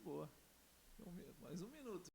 boa. Mais um minuto.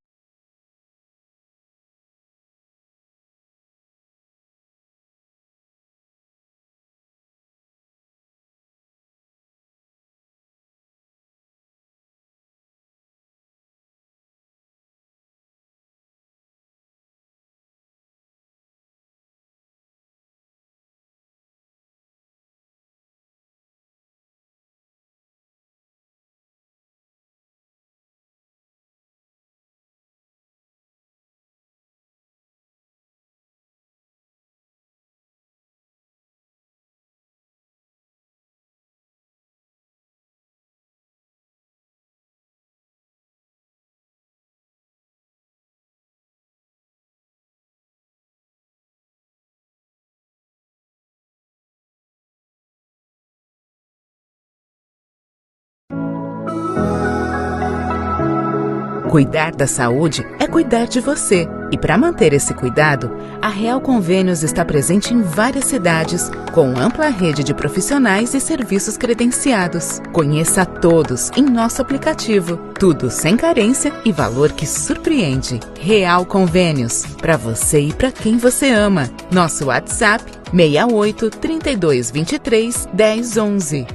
Cuidar da saúde é cuidar de você. E para manter esse cuidado, a Real Convênios está presente em várias cidades, com ampla rede de profissionais e serviços credenciados. Conheça todos em nosso aplicativo. Tudo sem carência e valor que surpreende. Real Convênios, para você e para quem você ama. Nosso WhatsApp 68 32 23 10 11.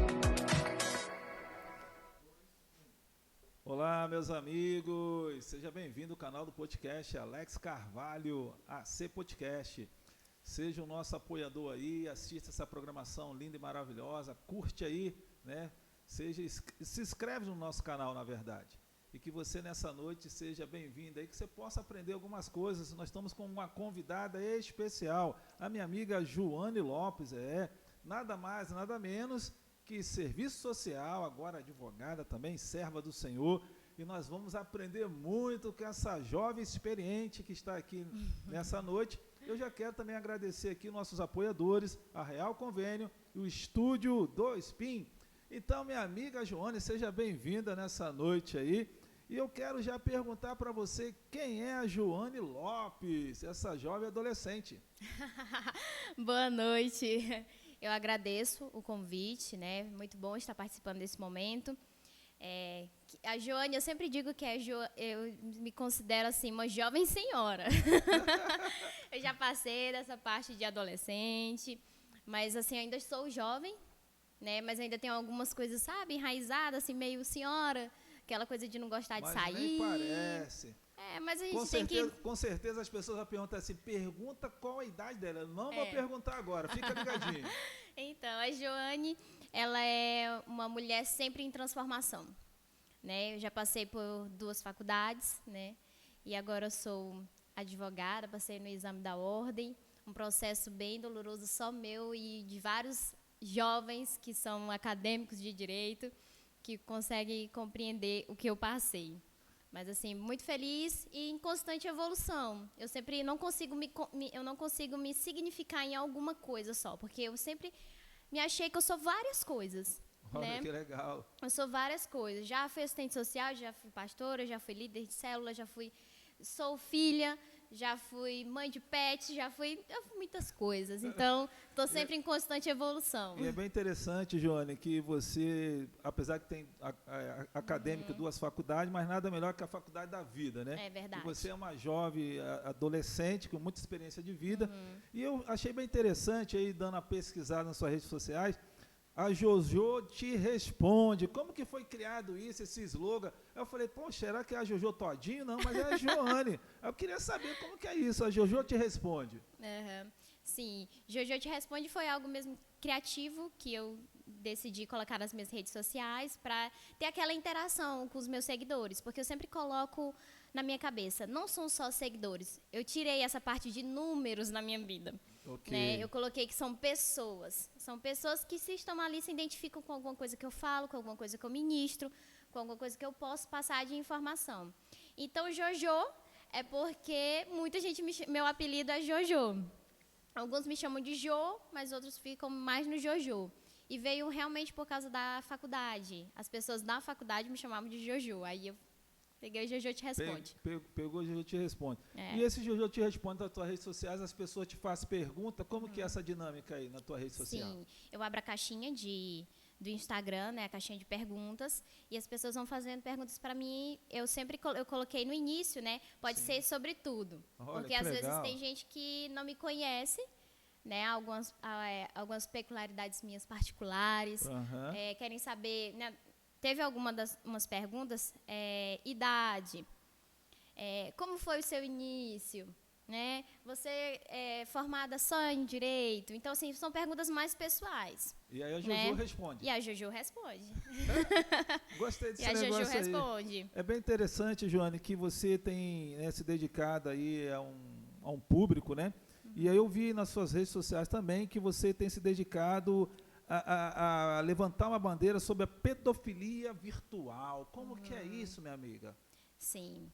Olá, meus amigos, seja bem-vindo ao canal do podcast Alex Carvalho, AC Podcast. Seja o nosso apoiador aí, assista essa programação linda e maravilhosa, curte aí, né? Se inscreve no nosso canal, na verdade. E que você nessa noite seja bem-vindo aí, que você possa aprender algumas coisas. Nós estamos com uma convidada especial, a minha amiga Joane Lopes, nada mais, nada menos que serviço social, agora advogada também, serva do Senhor, e nós vamos aprender muito com essa jovem experiente que está aqui nessa noite. Eu já quero também agradecer aqui nossos apoiadores, a Real Convênio e o Estúdio do Spin. Então, minha amiga Joane, seja bem-vinda nessa noite aí, e eu quero já perguntar para você quem é a Joane Lopes, essa jovem adolescente. Boa noite. Eu agradeço o convite, né? Muito bom estar participando desse momento. A Joane, eu sempre digo que eu me considero assim uma jovem senhora. Eu já passei dessa parte de adolescente, mas assim ainda sou jovem, né? Mas ainda tenho algumas coisas, sabe, enraizadas, assim meio senhora, aquela coisa de não gostar de sair. Nem parece. Mas a gente tem que... Com certeza as pessoas vão perguntar assim, pergunta qual a idade dela. Eu não vou perguntar agora, fica ligadinho. Então, a Joane, ela é uma mulher sempre em transformação, né? Eu já passei por 2 faculdades, né? E agora eu sou advogada, passei no exame da ordem, um processo bem doloroso, só meu e de vários jovens que são acadêmicos de direito, que conseguem compreender o que eu passei. Mas, assim, muito feliz e em constante evolução. Eu sempre não consigo me significar em alguma coisa só, porque eu sempre me achei que eu sou várias coisas. Olha, né? Que legal. Eu sou várias coisas. Já fui assistente social, já fui pastora, já fui líder de célula, sou filha, já fui mãe de pet, já fui muitas coisas. Então, estou sempre em constante evolução. E é bem interessante, Joane, que você, apesar que tem acadêmico 2 faculdades, mas nada melhor que a faculdade da vida, né? É verdade. E você é uma jovem adolescente com muita experiência de vida. E eu achei bem interessante aí, dando a pesquisada nas suas redes sociais, a Jojo te responde. Como que foi criado isso, esse slogan? Eu falei, poxa, será que é a Jojo Todinho? Não, mas é a Joane. Eu queria saber como que é isso, a Jojo te responde. Sim, Jojo te responde foi algo mesmo criativo que eu decidi colocar nas minhas redes sociais para ter aquela interação com os meus seguidores, porque eu sempre coloco na minha cabeça, não são só seguidores, eu tirei essa parte de números na minha vida. Okay. Né? Eu coloquei que são pessoas que se estão ali se identificam com alguma coisa que eu falo, com alguma coisa que eu ministro, com alguma coisa que eu posso passar de informação. Então, Jojo é porque muita gente, meu apelido é Jojo. Alguns me chamam de Jo, mas outros ficam mais no Jojo. E veio realmente por causa da faculdade. As pessoas da faculdade me chamavam de Jojo. Aí eu peguei o Jojo te responde. Pegou o Jojo te responde. E esse Jojo te responde nas tuas redes sociais, as pessoas te fazem pergunta, como que é essa dinâmica aí na tua rede social? Sim, eu abro a caixinha do Instagram, né, a caixinha de perguntas, e as pessoas vão fazendo perguntas para mim. Eu sempre eu coloquei no início, né, pode ser sobre tudo. Olha, porque às vezes tem gente que não me conhece, né, algumas peculiaridades minhas particulares, querem saber, né, teve umas perguntas, idade, como foi o seu início, né, você é formada só em direito. Então, assim, são perguntas mais pessoais. E aí a Jojo né? responde. E a Jojo responde. Gostei desse E a negócio Jojo aí. responde. É bem interessante, Joane, que você tem, né, se dedicado aí a um público, né? E aí eu vi nas suas redes sociais também que você tem se dedicado a levantar uma bandeira sobre a pedofilia virtual. Como que é isso, minha amiga? Sim.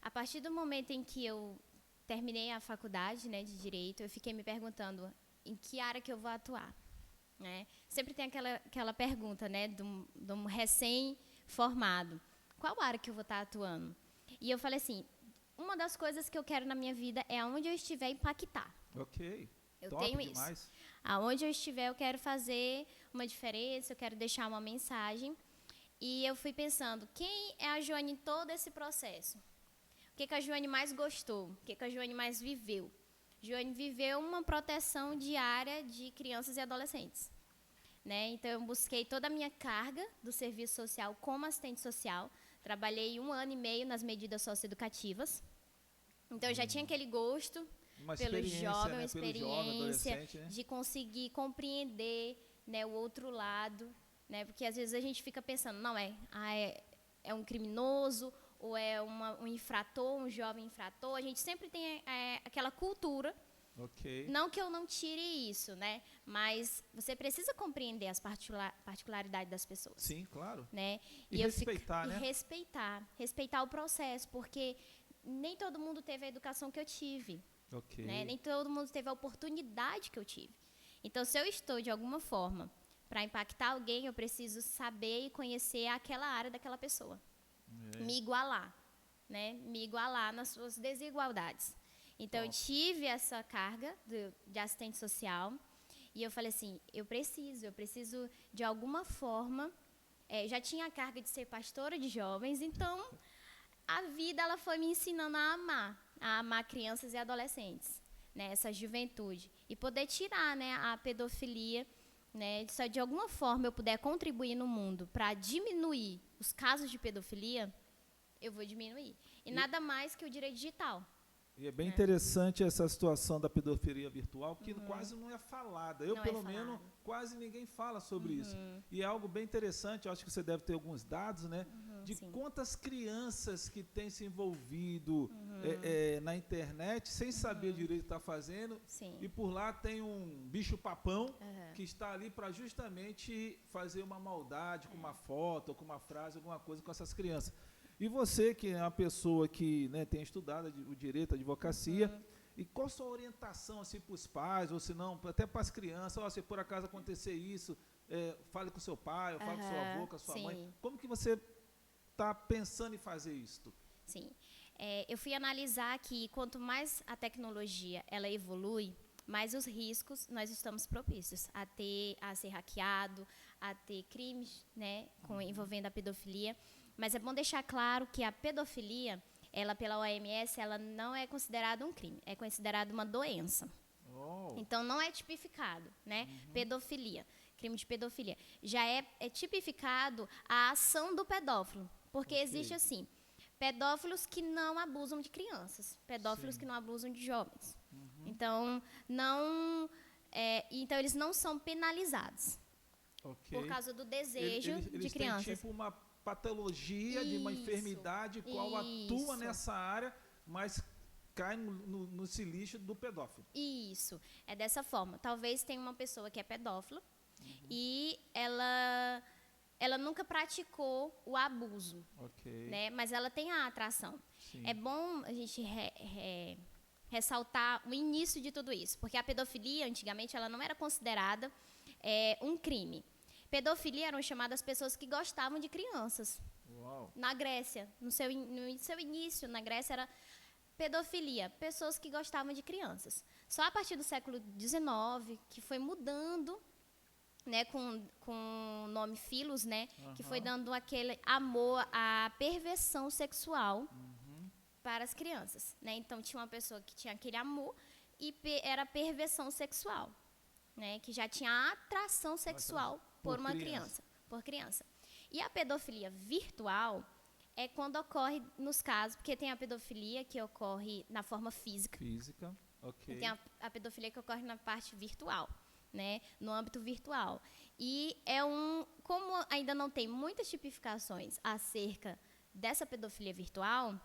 A partir do momento em que eu terminei a faculdade, né, de Direito, eu fiquei me perguntando em que área que eu vou atuar, né? Sempre tem aquela pergunta, né, de um recém-formado. Qual área que eu vou estar atuando? E eu falei assim, uma das coisas que eu quero na minha vida é aonde eu estiver impactar. Ok. Eu Top tenho demais. isso. Aonde eu estiver, eu quero fazer uma diferença, eu quero deixar uma mensagem. E eu fui pensando, quem é a Joane em todo esse processo? O que a Joane mais gostou? O que a Joane mais viveu? Joane viveu uma proteção diária de crianças e adolescentes, né? Então, eu busquei toda a minha carga do serviço social como assistente social. Trabalhei 1 ano e meio nas medidas socioeducativas. Então, eu já tinha aquele gosto pelo jovem, uma experiência, né? De conseguir compreender, né, o outro lado, né? Porque, às vezes, a gente fica pensando, não, é um criminoso, ou é um infrator, um jovem infrator. A gente sempre tem aquela cultura. Okay. Não que eu não tire isso, né? Mas você precisa compreender as particularidades das pessoas. Sim, claro. Né? E respeitar, né? Respeitar o processo, porque nem todo mundo teve a educação que eu tive. Okay. Né? Nem todo mundo teve a oportunidade que eu tive. Então, se eu estou, de alguma forma, para impactar alguém, eu preciso saber e conhecer aquela área daquela pessoa. Me igualar, né? Me igualar nas suas desigualdades. Então, eu tive essa carga de assistente social e eu falei assim, eu preciso de alguma forma, já tinha a carga de ser pastora de jovens, então a vida ela foi me ensinando a amar crianças e adolescentes, né? Essa juventude e poder tirar, né, a pedofilia, né? Se de alguma forma eu puder contribuir no mundo para diminuir os casos de pedofilia, eu vou diminuir. E nada mais que o direito digital. E é bem interessante essa situação da pedofilia virtual, que quase não é falada. Eu, pelo menos, quase ninguém fala sobre isso. E é algo bem interessante, eu acho que você deve ter alguns dados, né? De quantas crianças que têm se envolvido na internet, sem saber direito o que está fazendo, e por lá tem um bicho-papão que está ali para justamente fazer uma maldade com uma foto, ou com uma frase, alguma coisa com essas crianças. E você, que é uma pessoa que, né, tem estudado o direito, a advocacia, e qual a sua orientação assim, para os pais, ou se não, até para as crianças, se por acaso acontecer isso, fale com seu pai, ou fale com seu avô, com a sua mãe. Como que você está pensando em fazer isso? Sim. Eu fui analisar que quanto mais a tecnologia ela evolui, mais os riscos nós estamos propícios a ser hackeado, a ter crimes, né, envolvendo a pedofilia. Mas é bom deixar claro que a pedofilia, ela pela OMS, ela não é considerada um crime, é considerada uma doença. Então, não é tipificado, né? Pedofilia, crime de pedofilia. Já é tipificado a ação do pedófilo, porque existe, assim, pedófilos que não abusam de crianças, pedófilos que não abusam de jovens. Então, então, eles não são penalizados por causa do desejo de crianças. Têm, tipo, uma patologia de uma enfermidade qual atua nessa área, mas cai nesse lixo do pedófilo. Isso, é dessa forma. Talvez tenha uma pessoa que é pedófila e ela nunca praticou o abuso, né? Mas ela tem a atração. Sim. É bom a gente ressaltar o início de tudo isso, porque a pedofilia, antigamente, ela não era considerada um crime. Pedofilia eram chamadas pessoas que gostavam de crianças. Uau. Na Grécia, no seu início, na Grécia era pedofilia, pessoas que gostavam de crianças. Só a partir do século XIX que foi mudando né, com o nome Filos, né, que foi dando aquele amor à perversão sexual para as crianças, né? Então tinha uma pessoa que tinha aquele amor e era perversão sexual, né, que já tinha atração sexual por uma criança. E a pedofilia virtual é quando ocorre nos casos, porque tem a pedofilia que ocorre na forma física. Ok. E tem a pedofilia que ocorre na parte virtual, né, no âmbito virtual. E como ainda não tem muitas tipificações acerca dessa pedofilia virtual,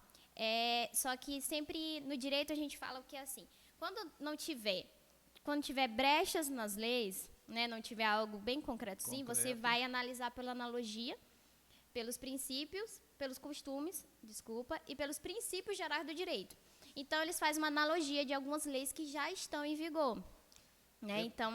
só que sempre no direito a gente fala o que é assim, quando tiver brechas nas leis, né, não tiver algo bem concreto, sim, você vai analisar pela analogia, pelos princípios, pelos costumes, e pelos princípios gerais do direito. Então, eles fazem uma analogia de algumas leis que já estão em vigor, né? Então,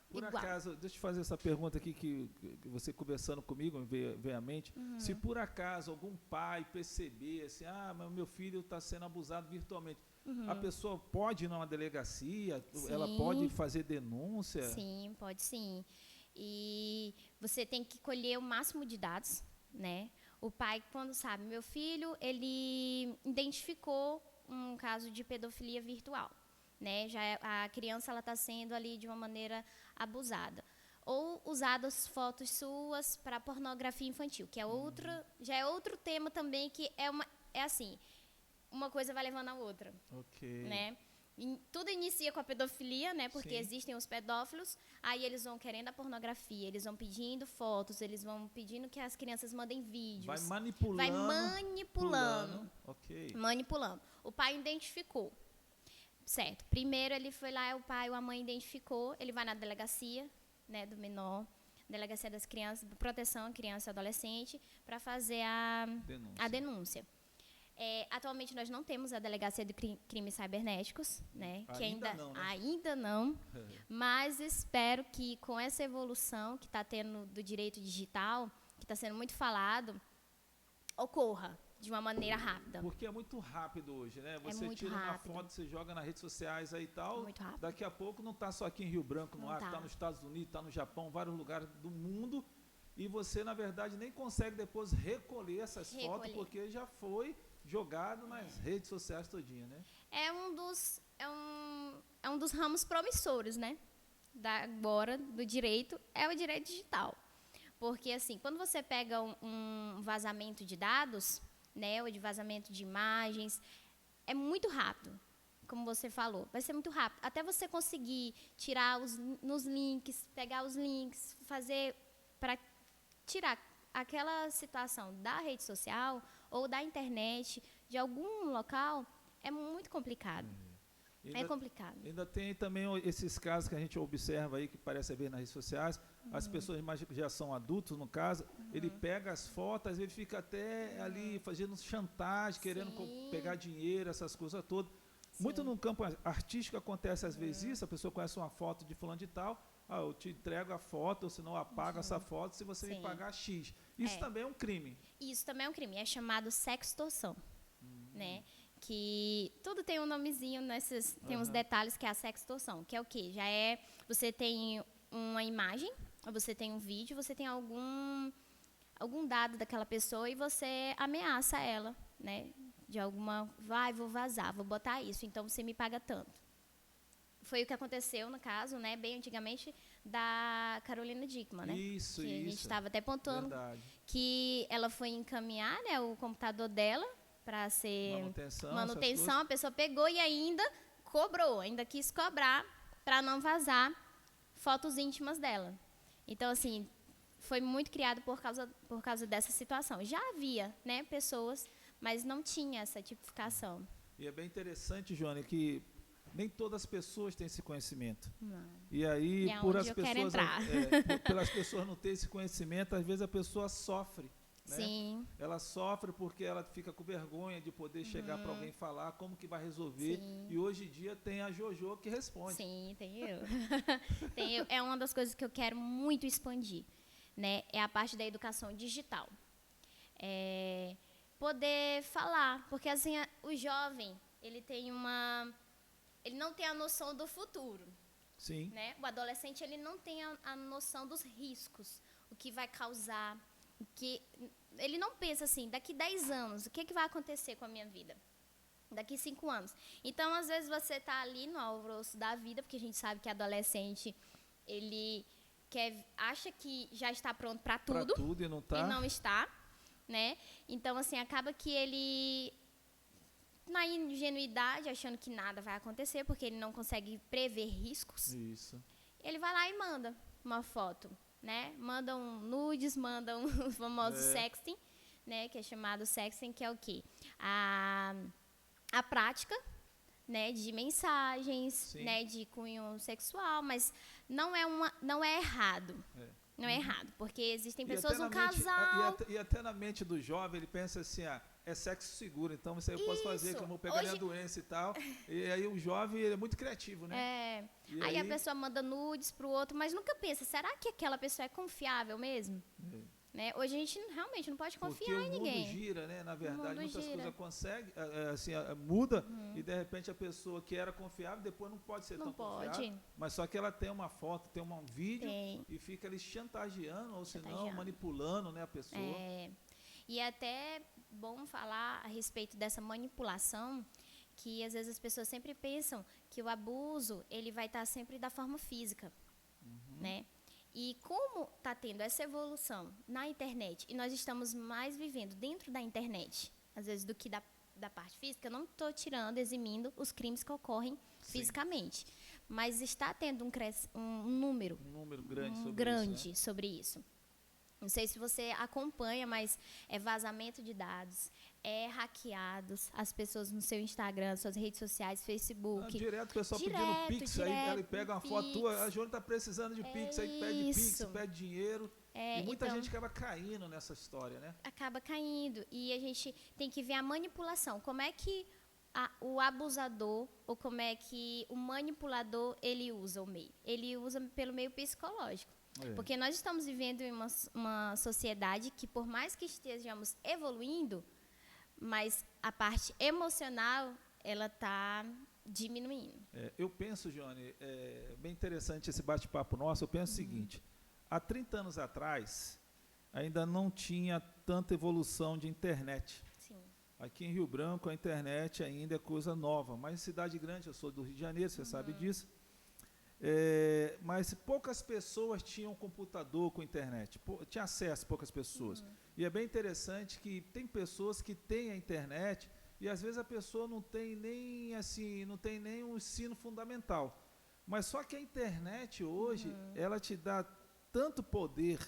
por acaso, deixa eu fazer essa pergunta aqui que você conversando comigo veio à mente. Se por acaso algum pai perceber assim, mas meu filho está sendo abusado virtualmente, a pessoa pode ir numa delegacia? Sim. Ela pode fazer denúncia? Sim, pode sim. E você tem que colher o máximo de dados, né? O pai, quando sabe, meu filho, ele identificou um caso de pedofilia virtual, né? A criança ela está sendo ali de uma maneira abusada. Ou usadas fotos suas para pornografia infantil, que é já é outro tema também, que é assim, uma coisa vai levando a outra. Ok. Né? Tudo inicia com a pedofilia, né? Porque Sim. existem os pedófilos, aí eles vão querendo a pornografia, eles vão pedindo fotos, eles vão pedindo que as crianças mandem vídeos. Vai manipulando. Ok. Manipulando. O pai identificou. Certo. Primeiro ele foi lá, o pai ou a mãe identificou, ele vai na delegacia, né, do menor, delegacia das crianças, proteção à criança e adolescente, para fazer a denúncia. Atualmente nós não temos a delegacia de crimes cibernéticos, né? Ainda não, mas espero que com essa evolução que está tendo do direito digital, que está sendo muito falado, ocorra de uma maneira rápida. Porque é muito rápido hoje, né? Você tira uma foto, você joga nas redes sociais aí e tal, daqui a pouco não está só aqui em Rio Branco, no ar, está nos Estados Unidos, está no Japão, vários lugares do mundo, e você, na verdade, nem consegue depois recolher essas fotos, porque já foi jogado nas redes sociais todinha, né? É um dos ramos promissores, né? Agora, do direito, é o direito digital. Porque, assim, quando você pega um vazamento de dados, né, ou de vazamento de imagens, é muito rápido, como você falou. Vai ser muito rápido. Até você conseguir tirar nos links, pegar os links, fazer para tirar aquela situação da rede social ou da internet, de algum local, é muito complicado. É complicado. Ainda tem também esses casos que a gente observa aí, que parece ver nas redes sociais, as pessoas que já são adultos, no caso, ele pega as fotos, às vezes fica até ali fazendo chantagem, querendo pegar dinheiro, essas coisas todas. Sim. Muito no campo artístico acontece às vezes isso, a pessoa conhece uma foto de fulano de tal, eu te entrego a foto, ou senão apago essa foto se você me pagar X. Isso também é um crime. Isso também é um crime, é chamado sextorção, né? Que tudo tem um nomezinho, tem uns detalhes, que é a sextorção, que é o quê? Você tem uma imagem, ou você tem um vídeo, você tem algum dado daquela pessoa e você ameaça ela, né? De vou vazar, vou botar isso, então você me paga tanto. Foi o que aconteceu no caso, né, bem antigamente, da Carolina Dickmann, né? Isso. A gente estava até pontuando que ela foi encaminhar, né, o computador dela para ser manutenção, a pessoa pegou e ainda quis cobrar para não vazar fotos íntimas dela. Então, assim, foi muito criado por causa dessa situação. Já havia, né, pessoas, mas não tinha essa tipificação. E é bem interessante, Joane, que nem todas as pessoas têm esse conhecimento. Não. E aí, pelas pessoas não terem esse conhecimento, às vezes a pessoa sofre. Né? Sim. Ela sofre porque ela fica com vergonha de poder chegar para alguém falar como que vai resolver. Sim. E hoje em dia tem a Jojo que responde. Sim, tem eu. É uma das coisas que eu quero muito expandir, né? É a parte da educação digital. Poder falar, porque assim, o jovem, ele não tem a noção do futuro. Sim. Né? O adolescente ele não tem a noção dos riscos, o que vai causar, o que ele não pensa assim, daqui 10 anos, o que vai acontecer com a minha vida? Daqui 5 anos. Então, às vezes, você está ali no alvoroço da vida, porque a gente sabe que adolescente, ele acha que já está pronto para tudo, e não tá. E não está, né? Então, assim, acaba que ele, na ingenuidade, achando que nada vai acontecer, porque ele não consegue prever riscos, Isso. ele vai lá e manda uma foto, né? Manda um nudes, manda um famoso sexting, né? Que é chamado sexting, que é o quê? A prática, né, de mensagens, Sim. né, de cunho sexual, mas não é errado. Não é errado, porque existem pessoas, um casal... E até na mente do jovem, ele pensa assim, é sexo seguro, então isso aí eu posso fazer, que eu não vou pegar nenhuma doença e tal. E aí o jovem, ele é muito criativo, né? Aí a pessoa manda nudes pro outro, mas nunca pensa, será que aquela pessoa é confiável mesmo? Né? Hoje a gente realmente não pode confiar em ninguém. Porque o mundo gira, né? Na verdade, muitas coisas muda e de repente a pessoa que era confiável depois não pode ser tão confiável. Mas só que ela tem uma foto, tem um vídeo e fica ali chantageando ou senão manipulando, né, a pessoa. E é até bom falar a respeito dessa manipulação, que às vezes as pessoas sempre pensam que o abuso ele vai estar sempre da forma física, né? E como está tendo essa evolução na internet, e nós estamos mais vivendo dentro da internet, às vezes, do que da parte física, eu não estou eximindo os crimes que ocorrem fisicamente. Mas está tendo um número grande sobre isso. Não sei se você acompanha, mas é vazamento de dados, é hackeados as pessoas no seu Instagram, suas redes sociais, Facebook. Direto o pessoal pedindo Pix, aí ele pega uma foto tua, a Joana está precisando de Pix, aí pede Pix, pede dinheiro. E muita gente acaba caindo nessa história, né? Acaba caindo. E a gente tem que ver a manipulação. Como é que o abusador, ou como é que o manipulador, ele usa o meio? Ele usa pelo meio psicológico. Porque nós estamos vivendo em uma sociedade que, por mais que estejamos evoluindo, mas a parte emocional, ela está diminuindo. Eu penso, Joane, é bem interessante esse bate-papo nosso, eu penso o seguinte, há 30 anos atrás, ainda não tinha tanta evolução de internet. Sim. Aqui em Rio Branco, a internet ainda é coisa nova, mas em cidade grande, eu sou do Rio de Janeiro, você sabe disso, mas poucas pessoas tinham computador com internet, tinha acesso a poucas pessoas. E é bem interessante que tem pessoas que têm a internet e às vezes a pessoa não tem nem assim, não tem nem um ensino fundamental. Mas só que a internet hoje, ela te dá tanto poder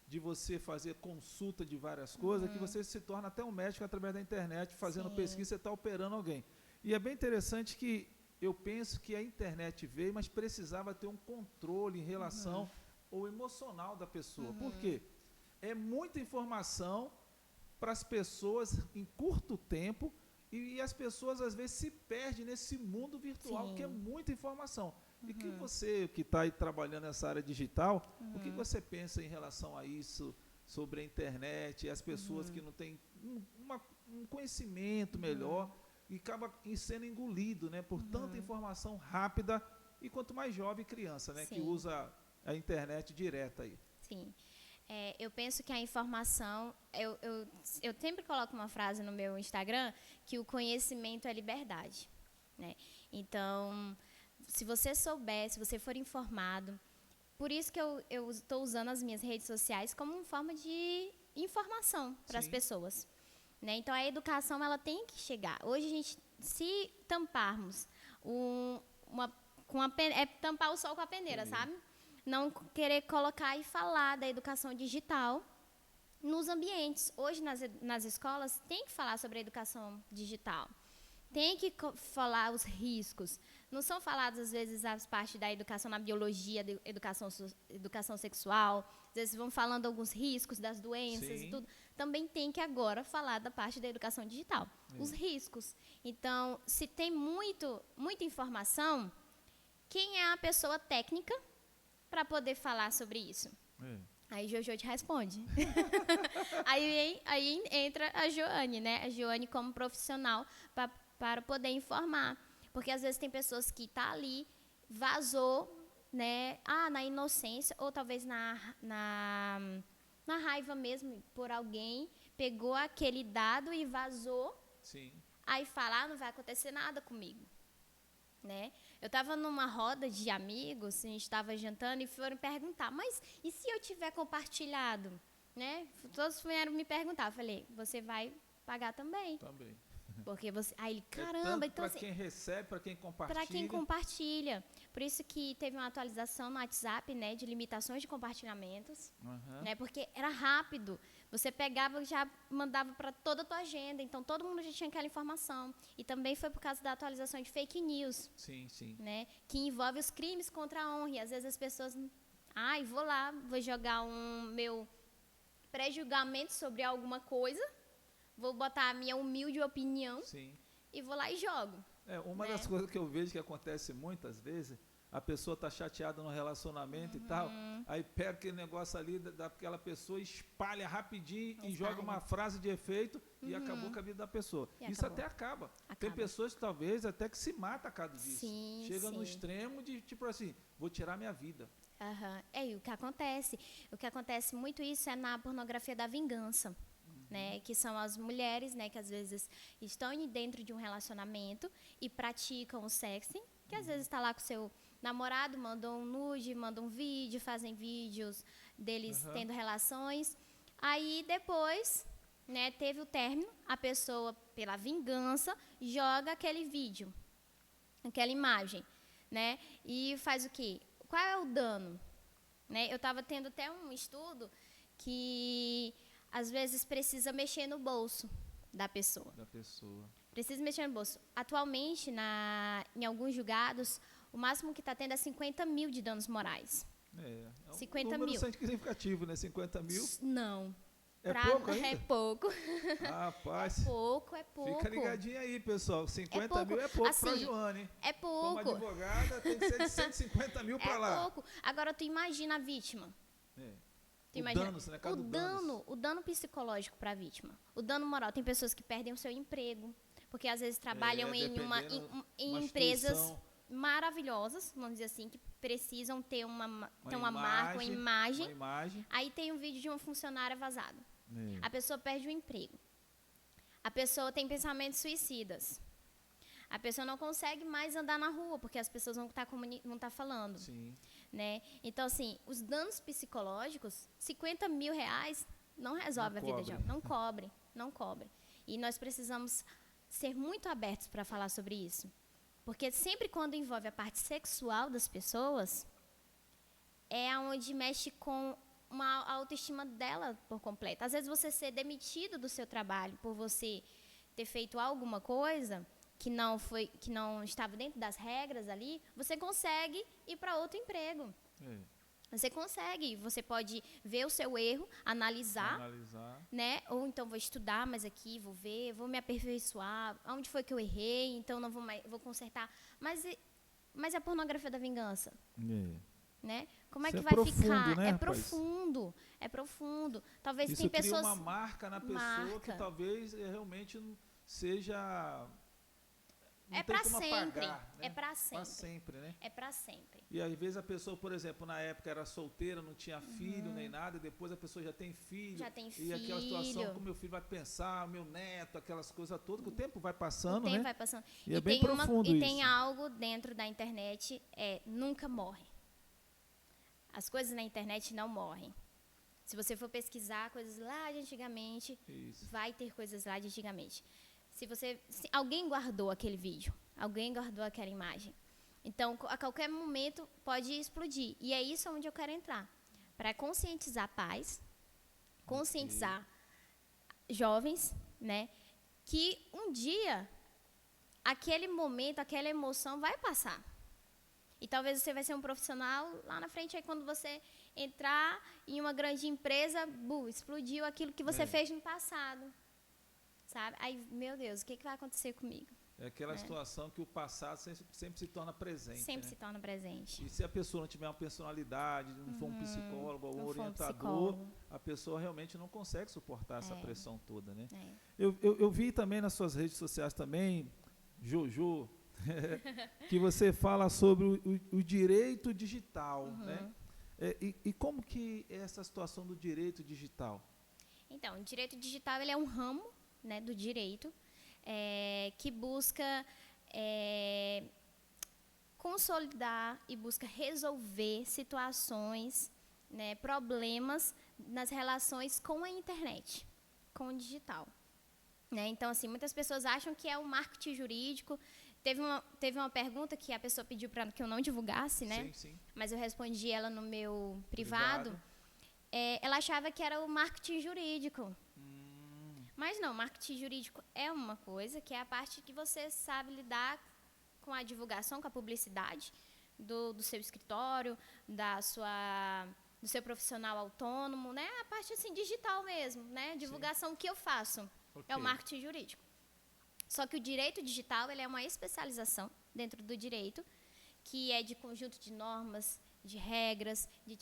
de você fazer consulta de várias coisas que você se torna até um médico através da internet, fazendo pesquisa, você está operando alguém. E é bem interessante que eu penso que a internet veio, mas precisava ter um controle em relação ao emocional da pessoa. Por quê? É muita informação para as pessoas em curto tempo e as pessoas, às vezes, se perdem nesse mundo virtual, que é muita informação. E que você, que está aí trabalhando nessa área digital, o que você pensa em relação a isso, sobre a internet, e as pessoas que não têm um conhecimento melhor, e acaba sendo engolido, né, por tanta informação rápida, e quanto mais jovem criança, né, que usa a internet direta aí. Sim. Eu penso que a informação, eu sempre coloco uma frase no meu Instagram, que o conhecimento é liberdade, né? Então, se você souber, se você for informado, por isso que eu estou usando as minhas redes sociais como uma forma de informação para as pessoas. Né? Então, a educação ela tem que chegar. Hoje, a gente, se tamparmos tampar o sol com a peneira, sabe? Não querer colocar e falar da educação digital nos ambientes. Hoje, nas escolas, tem que falar sobre a educação digital. Tem que falar os riscos. Não são faladas, às vezes, as partes da educação na biologia, da educação sexual. Às vezes vão falando alguns riscos das doenças e tudo. Também tem que agora falar da parte da educação digital. Os riscos. Então, se tem muita informação, quem é a pessoa técnica para poder falar sobre isso? Aí Jojo te responde. aí entra a Joane, né? A Joane como profissional para poder informar. Porque às vezes tem pessoas que tá ali, vazou né, na inocência, ou talvez na raiva mesmo por alguém, pegou aquele dado e vazou, Sim. aí fala, não vai acontecer nada comigo, né? Eu estava numa roda de amigos, a gente estava jantando e foram perguntar, mas e se eu tiver compartilhado, né? Todos vieram me perguntar, eu falei, você vai pagar também. Também. Porque você, aí ele, É caramba, tanto então para assim, quem recebe, para quem compartilha. para quem compartilha. Por isso que teve uma atualização no WhatsApp, né, de limitações de compartilhamentos, Uhum. né, porque era rápido. Você pegava e já mandava para toda a tua agenda, então todo mundo já tinha aquela informação. E também foi por causa da atualização de fake news, Sim, sim. né, que envolve os crimes contra a honra. E às vezes as pessoas, vou lá, vou jogar meu pré-julgamento sobre alguma coisa, vou botar a minha humilde opinião, Sim. e vou lá e jogo. Uma né? das coisas que eu vejo que acontece muitas vezes, a pessoa está chateada no relacionamento e tal, aí pega aquele negócio ali daquela pessoa, espalha rapidinho e joga uma frase de efeito e acabou com a vida da pessoa. E Isso acabou. até acaba. Acaba. Tem pessoas talvez até que se matam a causa disso. Sim, Chega no sim. extremo de tipo assim, vou tirar minha vida. E o que acontece? O que acontece muito isso é na pornografia da vingança. Né, que são as mulheres, né, que às vezes estão dentro de um relacionamento e praticam o sexting, que às vezes está lá com o seu namorado, mandam um nude, mandam um vídeo, fazem vídeos deles tendo relações. Aí depois, né, teve o término, a pessoa, pela vingança, joga aquele vídeo, aquela imagem, né, e faz o quê? Qual é o dano? Né, eu estava tendo até um estudo que às vezes precisa mexer no bolso da pessoa. Precisa mexer no bolso. Atualmente, em alguns julgados, o máximo que está tendo é 50 mil de danos morais. Um 50 número mil. significativo, né? 50 mil. Não. É pouco ainda? É pouco. Rapaz. É pouco. Fica ligadinho aí, pessoal. 50 pouco. mil é pouco Assim, para a Joane. É pouco. Como advogada, tem que ser de 150 mil para lá. É pouco. Agora, tu imagina a vítima. O dano psicológico para a vítima, o dano moral. Tem pessoas que perdem o seu emprego, porque às vezes trabalham em empresas maravilhosas, vamos dizer assim, que precisam ter uma marca, uma imagem. Aí tem um vídeo de uma funcionária vazado. A pessoa perde o emprego. A pessoa tem pensamentos suicidas. A pessoa não consegue mais andar na rua, porque as pessoas vão estar falando. Sim. Né? Então, assim, os danos psicológicos, 50 mil reais não resolve a vida de alguém. Não cobre. E nós precisamos ser muito abertos para falar sobre isso. Porque sempre quando envolve a parte sexual das pessoas, é onde mexe com a autoestima dela por completo. Às vezes você ser demitido do seu trabalho por você ter feito alguma coisa que não estava dentro das regras ali, você consegue ir para outro emprego. Você consegue, você pode ver o seu erro, analisar, né? Ou então vou estudar mais aqui, vou ver, vou me aperfeiçoar, onde foi que eu errei, então não vou mais, vou consertar. Mas e a pornografia da vingança? Né? Como é que vai ficar? Né, é profundo. Talvez isso tem pessoas cria uma marca na pessoa que talvez realmente seja. É para sempre. Apagar, né? É para sempre. Para sempre, né? É para sempre. E às vezes a pessoa, por exemplo, na época era solteira, não tinha filho nem nada, e depois a pessoa já tem filho. E aquela situação, como meu filho vai pensar, meu neto, aquelas coisas todas, que o tempo vai passando, né? Vai passando. E é bem profundo isso. E tem algo dentro da internet, nunca morre. As coisas na internet não morrem. Se você for pesquisar coisas lá de antigamente, vai ter coisas lá de antigamente. Se alguém guardou aquele vídeo, alguém guardou aquela imagem. Então, a qualquer momento pode explodir. E é isso onde eu quero entrar. Para conscientizar pais, conscientizar jovens, né? Que um dia, aquele momento, aquela emoção vai passar. E talvez você vai ser um profissional lá na frente, aí quando você entrar em uma grande empresa, explodiu aquilo que você fez no passado. Sabe? Aí, meu Deus, o que vai acontecer comigo? É aquela situação que o passado sempre se torna presente. Sempre se torna presente. E se a pessoa não tiver uma personalidade, não for um psicólogo ou um orientador, a pessoa realmente não consegue suportar essa pressão toda, né? Eu vi também nas suas redes sociais também, Jojo, que você fala sobre o direito digital, né? E como que é essa situação do direito digital? Então, o direito digital ele é um ramo, né, do direito que busca consolidar e busca resolver situações, né, problemas nas relações com a internet, com o digital. Né? Então, assim, muitas pessoas acham que é o marketing jurídico. Teve uma pergunta que a pessoa pediu para que eu não divulgasse, né? Sim, sim. Mas eu respondi ela no meu privado. Ela achava que era o marketing jurídico. Mas não, marketing jurídico é uma coisa, que é a parte que você sabe lidar com a divulgação, com a publicidade do seu escritório, do seu profissional autônomo, né? A parte assim, digital mesmo, né? Divulgação que eu faço. É o marketing jurídico. Só que o direito digital ele é uma especialização dentro do direito, que é de conjunto de normas, de regras, de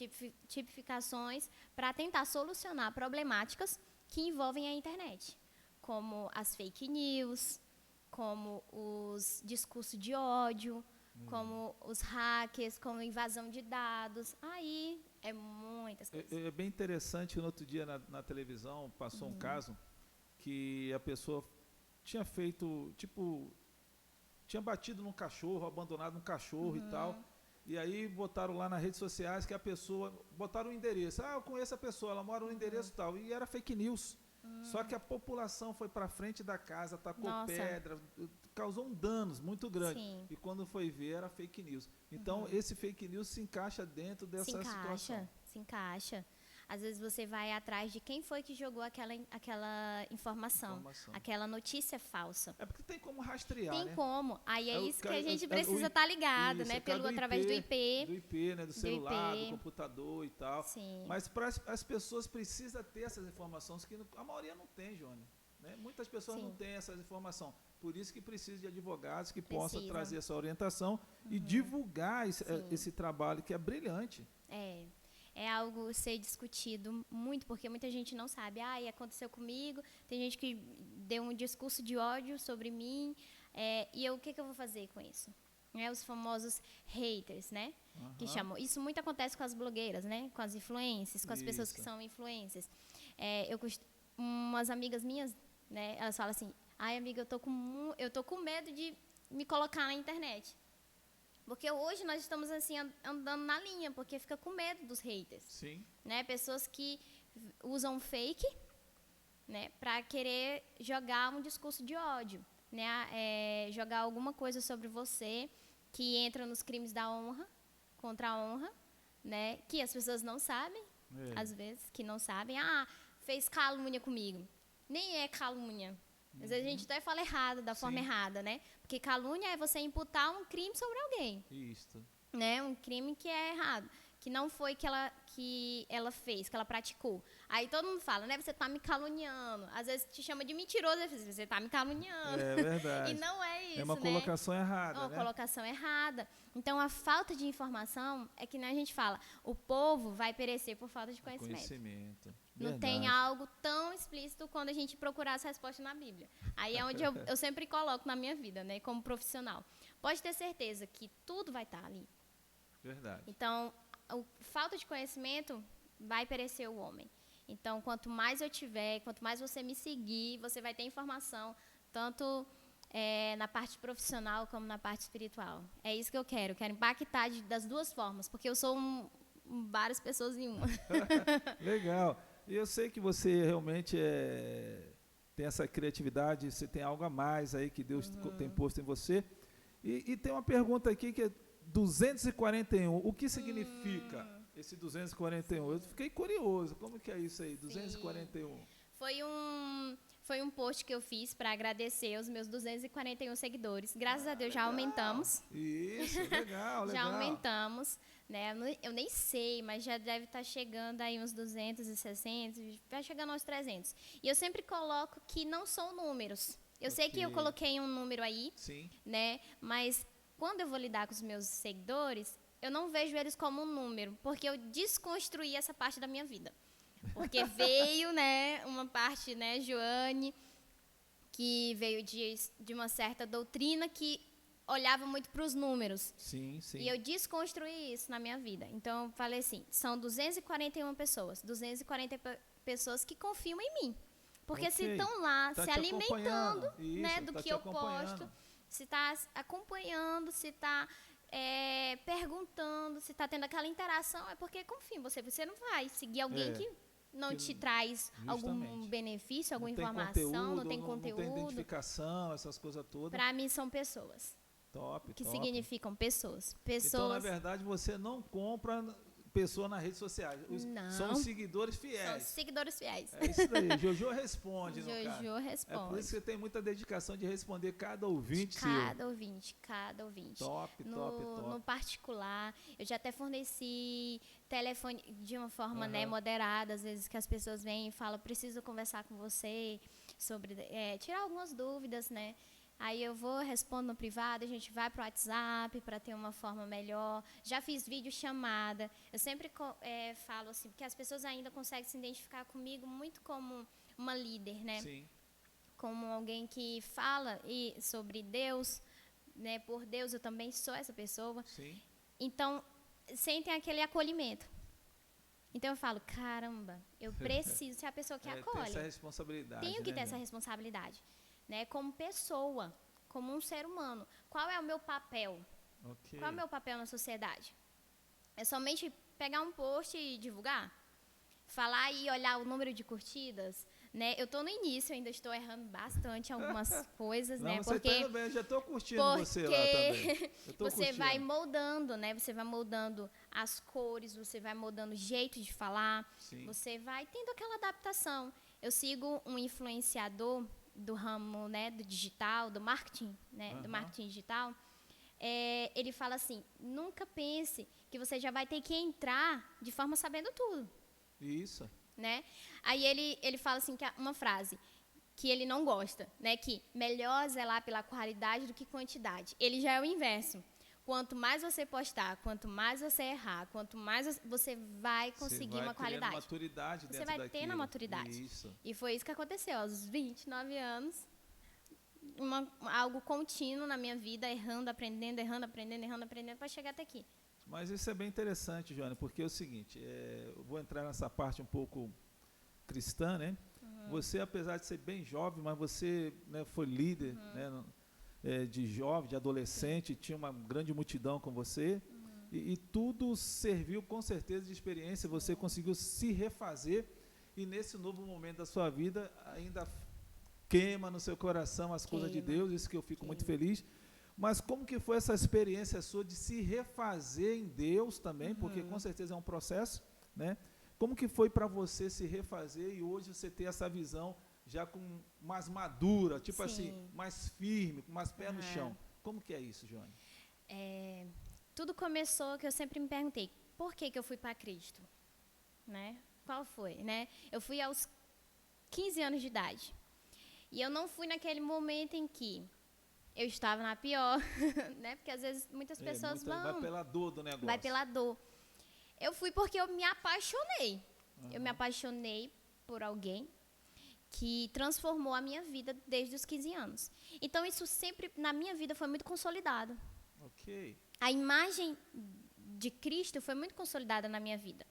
tipificações, para tentar solucionar problemáticas que envolvem a internet, como as fake news, como os discursos de ódio, como os hackers, como invasão de dados. Aí é muitas coisas. É bem interessante, no outro dia na televisão passou um caso que a pessoa tinha feito, tinha batido num cachorro, abandonado um cachorro e tal, e aí botaram lá nas redes sociais que a pessoa, botaram o endereço, eu conheço a pessoa, ela mora no endereço tal, e era fake news. Só que a população foi para frente da casa, tacou pedra, causou um danos muito grande. Sim. E quando foi ver, era fake news. Então, esse fake news se encaixa dentro dessa situação. Se encaixa. Às vezes você vai atrás de quem foi que jogou aquela informação, aquela notícia falsa. É porque tem como rastrear, né? Tem como. Aí é isso que a gente precisa estar ligado, né? Através do IP. Do IP, né? Do celular, do computador e tal. Sim. Mas as pessoas precisam ter essas informações que a maioria não tem, Joane. Né? Muitas pessoas não têm essas informações. Por isso que precisa de advogados que possam trazer essa orientação e divulgar esse trabalho que é brilhante. É algo a ser discutido muito, porque muita gente não sabe. Aconteceu comigo, tem gente que deu um discurso de ódio sobre mim, e o que eu vou fazer com isso? Os famosos haters, né? Que chamam. Isso muito acontece com as blogueiras, né? Com as influencers, com as pessoas que são influencers. Umas amigas minhas, né? Elas falam assim, amiga, eu tô com medo de me colocar na internet. Porque hoje nós estamos assim andando na linha, porque fica com medo dos haters. Sim. Né? Pessoas que usam fake, né, para querer jogar um discurso de ódio, né? Jogar alguma coisa sobre você que entra nos crimes da honra, contra a honra, né? Que as pessoas não sabem, às vezes, que não sabem. Fez calúnia comigo. Nem é calúnia. Às vezes a gente até fala errado, da forma errada, né? Porque calúnia é você imputar um crime sobre alguém. Isso. Né? Um crime que é errado, que não foi que ela fez, que ela praticou. Aí todo mundo fala, né? Você está me caluniando. Às vezes te chama de mentiroso, você está me caluniando. É verdade. E não é isso, é uma colocação errada, uma colocação errada. Então, a falta de informação é que nem a gente fala, o povo vai perecer por falta de conhecimento. Não tem algo tão explícito quando a gente procurar as respostas na Bíblia. Aí é onde eu sempre coloco na minha vida, né, como profissional. Pode ter certeza que tudo vai estar ali. Verdade. Então, falta de conhecimento vai perecer o homem. Então, quanto mais eu tiver, quanto mais você me seguir, você vai ter informação, tanto na parte profissional como na parte espiritual. É isso que eu quero impactar das duas formas, porque eu sou várias pessoas em uma. Legal. E eu sei que você realmente tem essa criatividade, você tem algo a mais aí que Deus tem posto em você. E tem uma pergunta aqui que é 241. O que significa esse 241? Eu fiquei curioso. Como que é isso aí, 241? Foi um post que eu fiz para agradecer os meus 241 seguidores. Graças a Deus, já aumentamos. Isso, legal, legal. Já aumentamos. Né? Eu nem sei, mas já deve estar chegando aí uns 260, vai chegando aos 300. E eu sempre coloco que não são números. Eu sei que eu coloquei um número aí, né? Mas quando eu vou lidar com os meus seguidores, eu não vejo eles como um número, porque eu desconstruí essa parte da minha vida. Porque veio, né, uma parte, né, Joane, que veio de uma certa doutrina que olhava muito para os números. Sim, sim. E eu desconstruí isso na minha vida. Então, eu falei assim, são 241 pessoas. 240 pessoas que confiam em mim. Porque se estão lá, tá se alimentando, isso, né, do tá que eu posto, se está acompanhando, se está perguntando, se está tendo aquela interação, é porque confia em você. Você não vai seguir alguém que não te traz algum benefício, alguma informação, não tem conteúdo. Não tem identificação, essas coisas todas. Para mim, são pessoas. Top. Significam pessoas. Então, na verdade, você não compra pessoa nas redes sociais. Não. São seguidores fiéis. São seguidores fiéis. É isso aí. Jojo responde, Jojo responde. É por isso que você tem muita dedicação de responder cada ouvinte Cada ouvinte. Top. No particular, eu já até forneci telefone de uma forma moderada, às vezes que as pessoas vêm e falam, preciso conversar com você sobre, tirar algumas dúvidas, né? Aí eu respondo no privado, a gente vai para o WhatsApp para ter uma forma melhor. Já fiz vídeo chamada. Eu sempre falo assim, porque as pessoas ainda conseguem se identificar comigo muito como uma líder, né? Sim. Como alguém que fala sobre Deus, né? Por Deus eu também sou essa pessoa. Sim. Então, sentem aquele acolhimento. Então eu falo, caramba, eu preciso ser a pessoa que acolhe. Tem essa responsabilidade. Tenho que ter essa responsabilidade. Né, como pessoa, como um ser humano. Qual é o meu papel? Okay. Qual é o meu papel na sociedade? É somente pegar um post e divulgar? Falar e olhar o número de curtidas? Né? Eu estou no início, ainda estou errando bastante algumas coisas. Não, né? você porque tá bem, eu já estou curtindo você lá também. Você vai moldando, né? Você vai moldando as cores, você vai moldando o jeito de falar. Sim. Você vai tendo aquela adaptação. Eu sigo um influenciador do ramo, né, do digital, do marketing, né, do marketing digital, ele fala assim, nunca pense que você já vai ter que entrar de forma sabendo tudo. Isso. Né? Aí ele fala assim, que uma frase que ele não gosta, né, que melhor zelar pela qualidade do que quantidade. Ele já é o inverso. Quanto mais você postar, quanto mais você errar, quanto mais você vai conseguir uma qualidade. Maturidade você vai ter na maturidade. Isso. E foi isso que aconteceu aos 29 anos. Algo contínuo na minha vida, errando, aprendendo, para chegar até aqui. Mas isso é bem interessante, Joana, porque é o seguinte, eu vou entrar nessa parte um pouco cristã, né? Você, apesar de ser bem jovem, mas você, né, foi líder, né, de jovem, de adolescente, tinha uma grande multidão com você, e tudo serviu com certeza de experiência, você conseguiu se refazer, e nesse novo momento da sua vida ainda queima no seu coração as coisas de Deus, isso que eu fico muito feliz. Mas como que foi essa experiência sua de se refazer em Deus também, porque com certeza é um processo, né? Como que foi para você se refazer e hoje você ter essa visão já com mais madura, tipo assim, mais firme, com mais pé no chão? Como que é isso, Joane? Tudo começou que eu sempre me perguntei, por que eu fui para Cristo? Né? Qual foi? Né? Eu fui aos 15 anos de idade. E eu não fui naquele momento em que eu estava na pior, né? Porque às vezes muitas pessoas vão... Vai pela dor do negócio. Vai pela dor. Eu fui porque eu me apaixonei. Eu me apaixonei por alguém que transformou a minha vida desde os 15 anos. Então, isso sempre, na minha vida, foi muito consolidado. Ok. A imagem de Cristo foi muito consolidada na minha vida.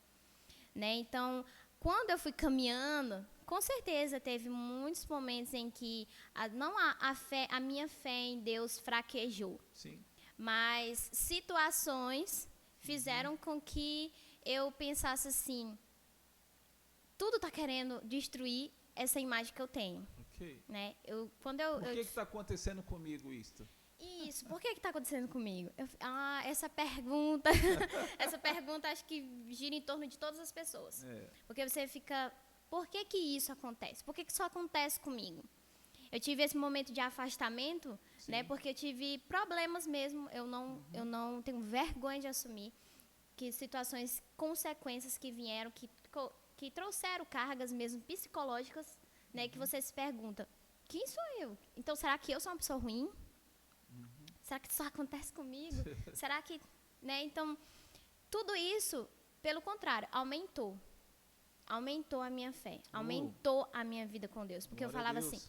Né? Então, quando eu fui caminhando, com certeza teve muitos momentos em que a minha fé em Deus fraquejou. Sim. Mas situações fizeram com que eu pensasse assim, tudo está querendo destruir essa imagem que eu tenho. Ok. Né? Por que está acontecendo comigo isso? Isso, por que está acontecendo comigo? Essa pergunta, acho que gira em torno de todas as pessoas. Porque você fica, por que isso acontece? Por que isso acontece comigo? Eu tive esse momento de afastamento, né? Porque eu tive problemas mesmo, eu não tenho vergonha de assumir que situações, consequências que vieram, que trouxeram cargas mesmo psicológicas, né? Que você se pergunta, quem sou eu? Então, será que eu sou uma pessoa ruim? Será que isso acontece comigo? Será que... Né? Então, tudo isso, pelo contrário, aumentou a minha fé, aumentou a minha vida com Deus. Porque eu falava assim,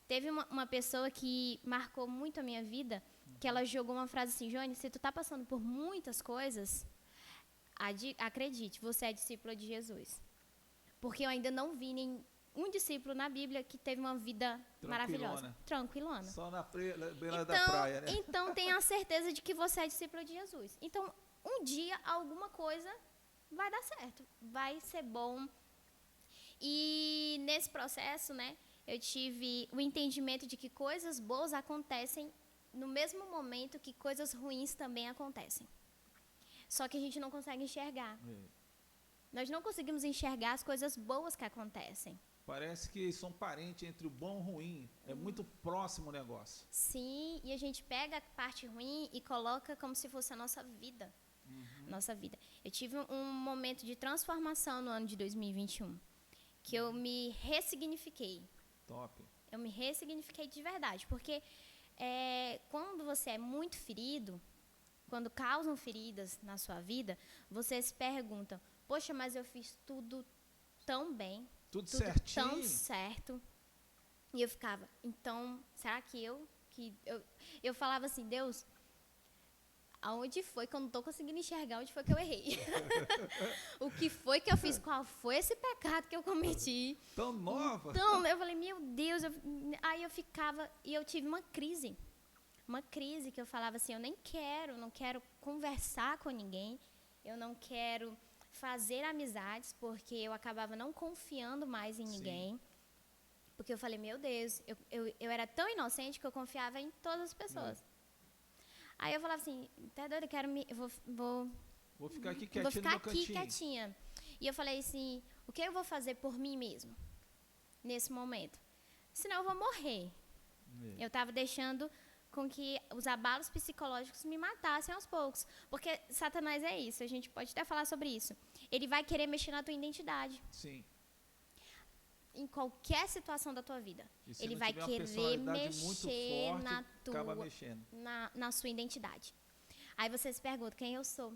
teve uma pessoa que marcou muito a minha vida que ela jogou uma frase assim: Joane, se tu tá passando por muitas coisas, acredite, você é discípula de Jesus. Porque eu ainda não vi nenhum discípulo na Bíblia que teve uma vida maravilhosa. Tranquilona. Só na beira da praia, né? Então, tenha a certeza de que você é discípula de Jesus. Então, um dia, alguma coisa vai dar certo. Vai ser bom. E nesse processo, né, eu tive o entendimento de que coisas boas acontecem no mesmo momento que coisas ruins também acontecem. Só que a gente não consegue enxergar. Nós não conseguimos enxergar as coisas boas que acontecem. Parece que são parentes entre o bom e o ruim. É muito próximo o negócio. Sim, e a gente pega a parte ruim e coloca como se fosse a nossa vida. Nossa vida. Eu tive um momento de transformação no ano de 2021, que eu me ressignifiquei. Top. Eu me ressignifiquei de verdade, porque quando você é muito ferido, quando causam feridas na sua vida, você se pergunta: poxa, mas eu fiz tudo tão bem, tudo certinho, tão certo. E eu ficava, então, será que eu falava assim: Deus, aonde foi que eu não estou conseguindo enxergar onde foi que eu errei? O que foi que eu fiz? Qual foi esse pecado que eu cometi? Tão nova. Então, eu falei, meu Deus. Aí eu ficava, e eu tive uma crise. Uma crise que eu falava assim: eu não quero conversar com ninguém. Eu não quero fazer amizades, porque eu acabava não confiando mais em ninguém. Porque eu falei, meu Deus, eu era tão inocente que eu confiava em todas as pessoas. Aí eu falava assim, tá doido, vou ficar aqui quietinha. Vou ficar aqui quietinha. E eu falei assim, o que eu vou fazer por mim mesmo nesse momento? Senão eu vou morrer. Eu estava deixando com que os abalos psicológicos me matassem aos poucos. Porque Satanás é isso, a gente pode até falar sobre isso. Ele vai querer mexer na tua identidade. Sim. Em qualquer situação da tua vida. Ele vai querer mexer na sua identidade. Aí você se pergunta, quem eu sou?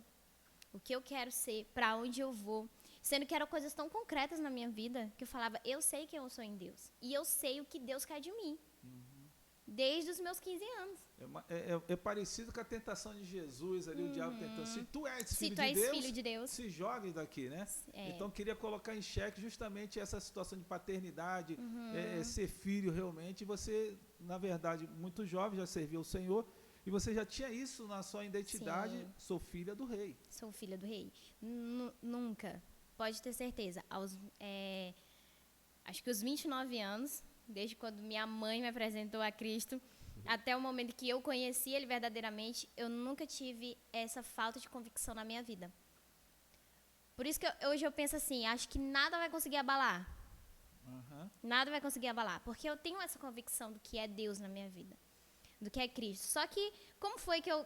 O que eu quero ser? Para onde eu vou? Sendo que eram coisas tão concretas na minha vida, que eu falava, eu sei quem eu sou em Deus. E eu sei o que Deus quer de mim. Desde os meus 15 anos. É parecido com a tentação de Jesus ali, o diabo tentando. Se tu és filho de Deus, se jogue daqui, né? Então, queria colocar em xeque justamente essa situação de paternidade, ser filho realmente. E você, na verdade, muito jovem, já serviu o Senhor. E você já tinha isso na sua identidade. Sim. Sou filha do rei. Sou filha do rei. Nunca. Pode ter certeza. Acho que os 29 anos... Desde quando minha mãe me apresentou a Cristo, até o momento que eu conheci Ele verdadeiramente, eu nunca tive essa falta de convicção na minha vida. Por isso que hoje eu penso assim, acho que nada vai conseguir abalar. Nada vai conseguir abalar, porque eu tenho essa convicção do que é Deus na minha vida, do que é Cristo. Só que, como foi que eu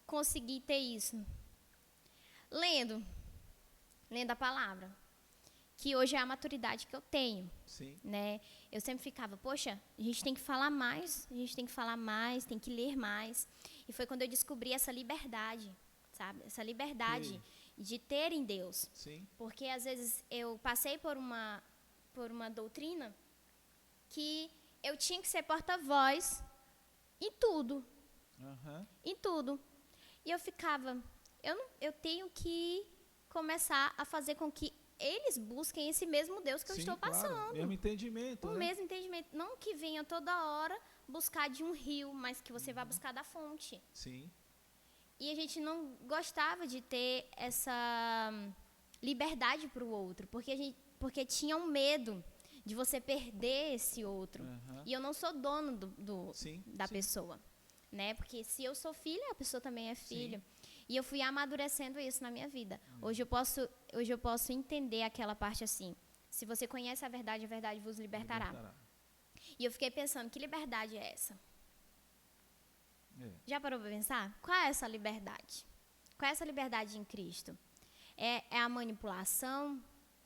consegui ter isso? Lendo a palavra. Que hoje é a maturidade que eu tenho. Sim. Né? Eu sempre ficava, poxa, a gente tem que falar mais, tem que ler mais. E foi quando eu descobri essa liberdade, sabe? Essa liberdade de ter em Deus. Sim. Porque, às vezes, eu passei por uma doutrina que eu tinha que ser porta-voz em tudo. Em tudo. E eu ficava, eu tenho que começar a fazer com que eles busquem esse mesmo Deus que eu estou passando. Claro. Mesmo entendimento. Mesmo entendimento. Não que venha toda hora buscar de um rio, mas que você vá buscar da fonte. Sim. E a gente não gostava de ter essa liberdade para o outro, porque tinha um medo de você perder esse outro. E eu não sou dono da pessoa. Né? Porque se eu sou filha, a pessoa também é filho. Sim. E eu fui amadurecendo isso na minha vida. Hoje eu posso entender aquela parte assim. Se você conhece a verdade vos libertará. E eu fiquei pensando, que liberdade é essa? Já parou para pensar? Qual é essa liberdade? Qual é essa liberdade em Cristo? É a manipulação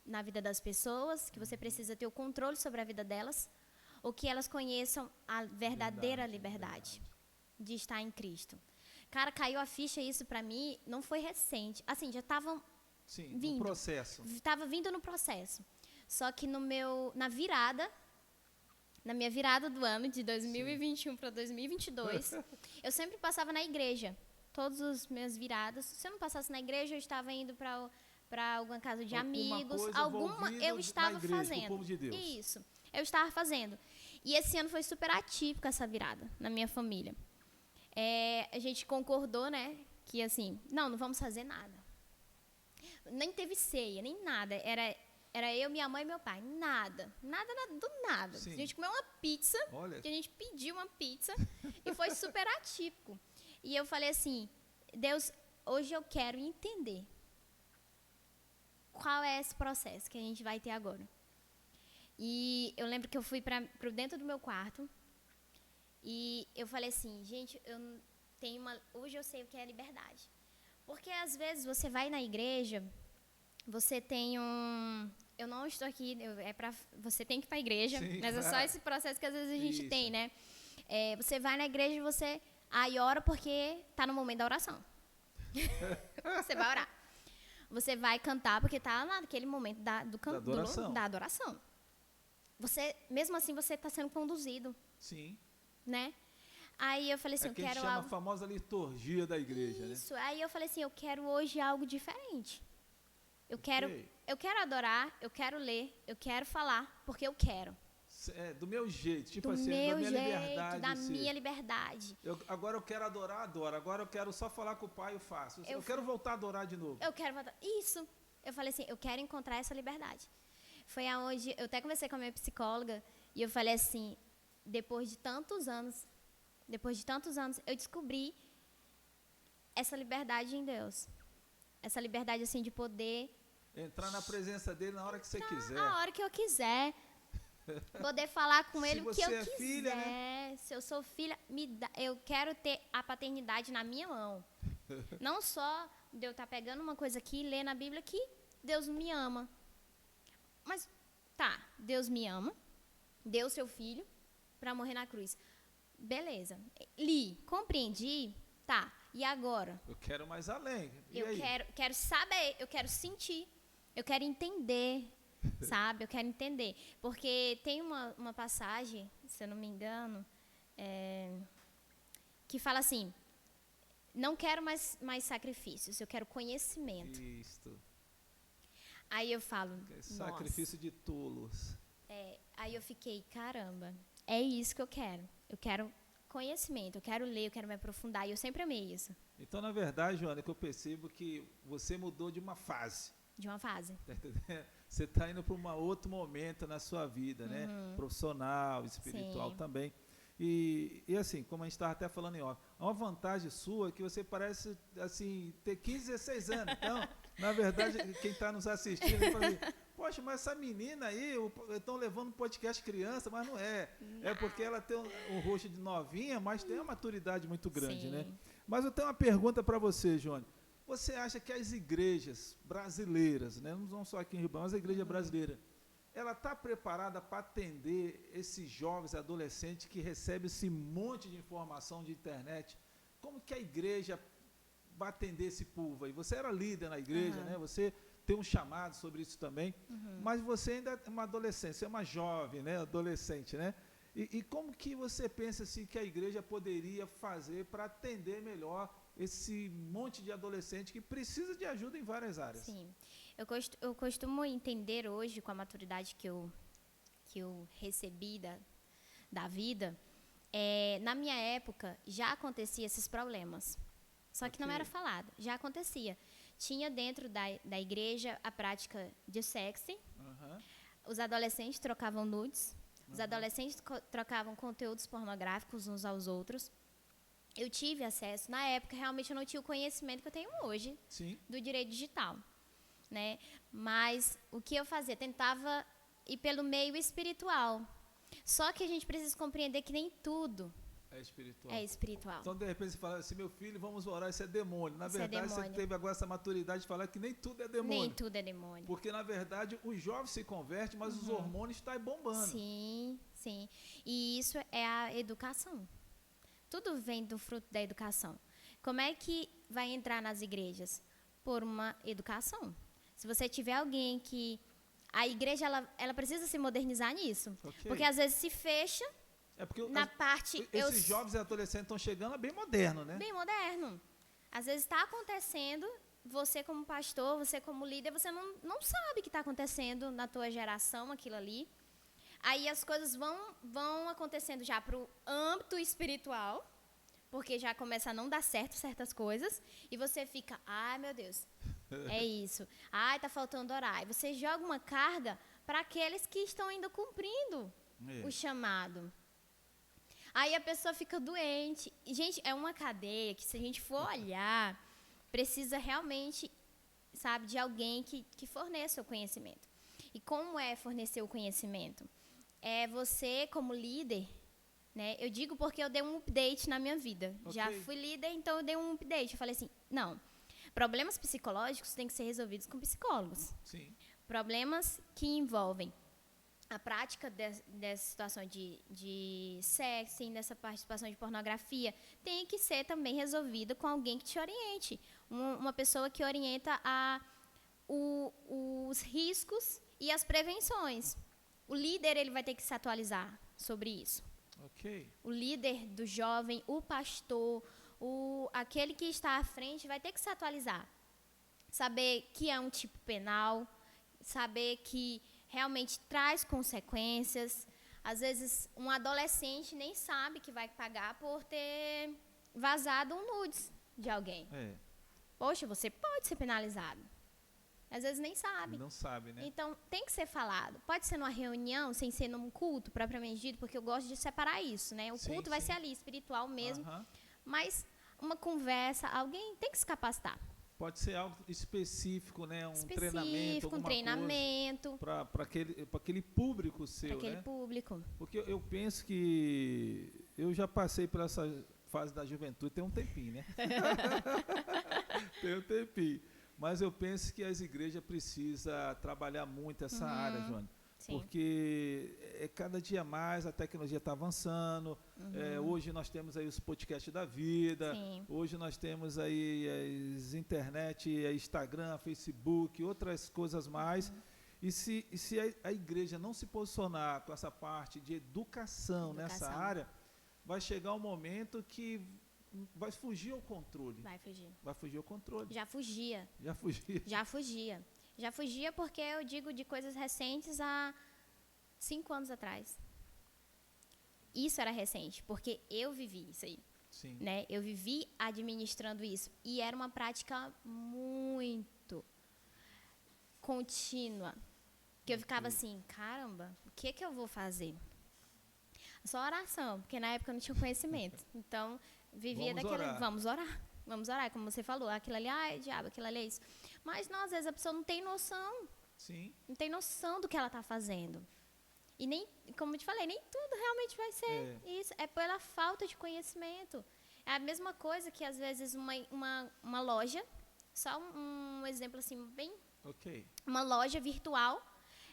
na vida das pessoas, que você precisa ter o controle sobre a vida delas, ou que elas conheçam a verdadeira liberdade de estar em Cristo? Cara, caiu a ficha isso pra mim, não foi recente. Assim, já estavam vindo. No processo. Estava vindo no processo. Só que na virada na minha virada do ano, de 2021 para 2022, eu sempre passava na igreja. Todas as minhas viradas. Se eu não passasse na igreja, eu estava indo para alguma casa de amigos. Eu estava igreja, fazendo. Povo de Deus. Isso. Eu estava fazendo. E esse ano foi super atípico essa virada na minha família. A gente concordou, né? Que assim, não vamos fazer nada. Nem teve ceia, nem nada. Era eu, minha mãe e meu pai. Nada do nada. Sim. A gente comeu uma pizza. Olha. Que a gente pediu uma pizza. E foi super atípico. E eu falei assim, Deus, hoje eu quero entender qual é esse processo que a gente vai ter agora. E eu lembro que eu fui para dentro do meu quarto e eu falei assim, gente, hoje eu sei o que é liberdade. Porque às vezes você vai na igreja, você tem eu não estou aqui, você tem que ir para a igreja, sim, mas é só esse processo que às vezes a gente tem, né? Você vai na igreja e você aí ora porque está no momento da oração. Você vai orar. Você vai cantar porque está naquele momento da adoração. Mesmo assim, você está sendo conduzido. Sim. Né? Aí eu falei assim, eu quero algo... chama a famosa liturgia da igreja, Isso. Né? Aí eu falei assim, eu quero hoje algo diferente. Eu quero adorar, eu quero ler, eu quero falar, porque eu quero. Do meu jeito, tipo do assim, meu da minha jeito, liberdade. Da minha liberdade. Agora eu quero adorar, adoro. Agora eu quero só falar com o pai, eu faço. Eu quero voltar a adorar de novo. Eu quero voltar. Isso. Eu falei assim, eu quero encontrar essa liberdade. Foi aonde eu até conversei com a minha psicóloga e eu falei assim, depois de tantos anos, eu descobri essa liberdade em Deus. Essa liberdade assim de poder entrar na presença dele na hora que você quiser. Na hora que eu quiser. Poder falar com ele o que eu quiser. Filha, né? Se eu sou filha, eu quero ter a paternidade na minha mão. Não só de eu estar pegando uma coisa aqui e ler na Bíblia que Deus me ama. Mas, Deus me ama, deu seu filho para morrer na cruz. Beleza. Li, compreendi, e agora? Eu quero mais além. Quero saber, eu quero sentir, eu quero entender. Sabe? Eu quero entender. Porque tem uma passagem, se eu não me engano, que fala assim, não quero mais sacrifícios, eu quero conhecimento. Isto. Aí eu falo, sacrifício de tolos. Aí eu fiquei, caramba, é isso que eu quero. Eu quero conhecimento, eu quero ler, eu quero me aprofundar. E eu sempre amei isso. Então, na verdade, Joana, que eu percebo que você mudou de uma fase. De uma fase. Você está indo para um outro momento na sua vida, né? Profissional, espiritual. Sim. Também. E assim, como a gente estava até falando em off, uma vantagem sua é que você parece assim, ter 15, 16 anos. Então, na verdade, quem está nos assistindo vai fazer, poxa, mas essa menina aí, estão levando um podcast criança, mas não é. Não. É porque ela tem um rosto de novinha, mas tem uma maturidade muito grande, sim, né? Mas eu tenho uma pergunta para você, Joane. Você acha que as igrejas brasileiras, né, não só aqui em Ribamar, mas a igreja brasileira, ela está preparada para atender esses jovens adolescentes que recebem esse monte de informação de internet? Como que a igreja vai atender esse povo aí? Você era líder na igreja, né? Você tem um chamado sobre isso também, mas você ainda é uma adolescente, você é uma jovem, né? Adolescente, né? E como que você pensa assim, que a igreja poderia fazer para atender melhor esse monte de adolescente que precisa de ajuda em várias áreas? Sim, eu costumo entender hoje, com a maturidade que eu recebi da vida, na minha época já acontecia esses problemas, só que não era falado, já acontecia. Tinha dentro da igreja a prática de sexo, os adolescentes trocavam nudes, os adolescentes trocavam conteúdos pornográficos uns aos outros. Eu tive acesso, na época realmente eu não tinha o conhecimento que eu tenho hoje. Sim. Do direito digital, né? Mas o que eu fazia? Tentava ir pelo meio espiritual. Só que a gente precisa compreender que nem tudo é espiritual. Então, de repente, você fala assim, meu filho, vamos orar, isso é demônio. Na verdade, você teve agora essa maturidade de falar que nem tudo é demônio. Nem tudo é demônio. Porque, na verdade, os jovens se convertem, mas os hormônios estão bombando. Sim, sim. E isso é a educação. Tudo vem do fruto da educação. Como é que vai entrar nas igrejas? Por uma educação. Se você tiver alguém que A igreja, ela precisa se modernizar nisso. Ok. Porque às vezes se fecha Porque na parte... esses jovens e adolescentes estão chegando bem moderno, né? Bem moderno. Às vezes está acontecendo, você como pastor, você como líder, você não sabe o que está acontecendo na tua geração, aquilo ali. Aí as coisas vão acontecendo já para o âmbito espiritual, porque já começa a não dar certo certas coisas, e você fica, ai meu Deus, é isso. Ai, está faltando orar. E você joga uma carga para aqueles que estão ainda cumprindo o chamado. Aí a pessoa fica doente. E, gente, é uma cadeia que, se a gente for olhar, precisa realmente, sabe, de alguém que forneça o conhecimento. E como é fornecer o conhecimento? É você, como líder, né? Eu digo porque eu dei um update na minha vida. Ok. Já fui líder, então eu dei um update. Eu falei assim, não, problemas psicológicos têm que ser resolvidos com psicólogos. Sim. Problemas que envolvem a prática dessa situação de sexo, dessa participação de pornografia, tem que ser também resolvida com alguém que te oriente. Uma pessoa que orienta os riscos e as prevenções. O líder, ele vai ter que se atualizar sobre isso. Ok. O líder do jovem, o pastor, aquele que está à frente vai ter que se atualizar. Saber que é um tipo penal, saber que realmente traz consequências. Às vezes, um adolescente nem sabe que vai pagar por ter vazado um nudes de alguém. Poxa, você pode ser penalizado. Às vezes nem sabe. Não sabe, né? Então, tem que ser falado. Pode ser numa reunião, sem ser num culto, propriamente dito, porque eu gosto de separar isso, né? O culto vai ser ali, espiritual mesmo. Mas uma conversa, alguém tem que se capacitar. Pode ser algo específico, né? Específico, um treinamento. Para aquele público seu, para aquele né? público. Porque eu penso que eu já passei por essa fase da juventude, tem um tempinho, né? Tem um tempinho. Mas eu penso que as igrejas precisam trabalhar muito essa área, Joane. Sim. Porque cada dia mais a tecnologia está avançando. Hoje nós temos aí os podcasts da vida. Sim. Hoje nós temos aí as internet, Instagram, Facebook, outras coisas mais. E se a igreja não se posicionar com essa parte de educação nessa área, vai chegar um momento que vai fugir ao controle. Vai fugir. Vai fugir ao controle. Já fugia. Já fugia. Já fugia. Já fugia porque eu digo de coisas recentes há 5 anos atrás. Isso era recente, porque eu vivi isso aí. Sim. Né? Eu vivi administrando isso. E era uma prática muito contínua. Que eu ficava assim, caramba, o que eu vou fazer? Só oração, porque na época eu não tinha conhecimento. Então, vivia vamos orar, como você falou, aquilo ali, ai, diabo, aquilo ali é isso. Mas, não, às vezes a pessoa não tem noção. Sim. Não tem noção do que ela está fazendo. E nem, como eu te falei, nem tudo realmente vai ser isso. É pela falta de conhecimento. É a mesma coisa que, às vezes, uma loja, só um exemplo assim, bem... Ok. Uma loja virtual,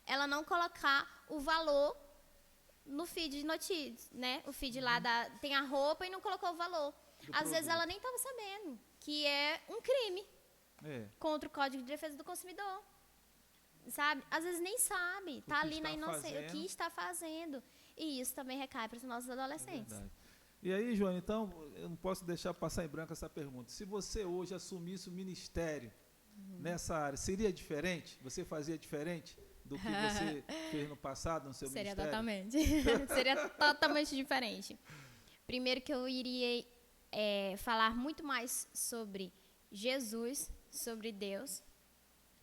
ela não colocar o valor no feed de notícias, né? O feed lá tem a roupa e não colocou o valor. Às vezes ela nem estava sabendo que é um crime contra o Código de Defesa do Consumidor. Sabe? Às vezes nem sabe. Está ali na inocência. O que está fazendo. E isso também recai para os nossos adolescentes. E aí, João, então, eu não posso deixar passar em branco essa pergunta. Se você hoje assumisse o ministério nessa área, seria diferente? Você fazia diferente do que você fez no passado, no seu ministério? Seria totalmente diferente. Primeiro que eu iria falar muito mais sobre Jesus, sobre Deus,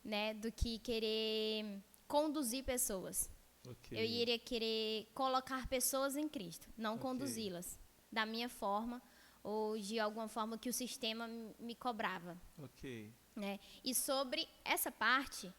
né, do que querer conduzir pessoas. Okay. Eu iria querer colocar pessoas em Cristo, não conduzi-las da minha forma ou de alguma forma que o sistema me cobrava. Né? E sobre essa parte,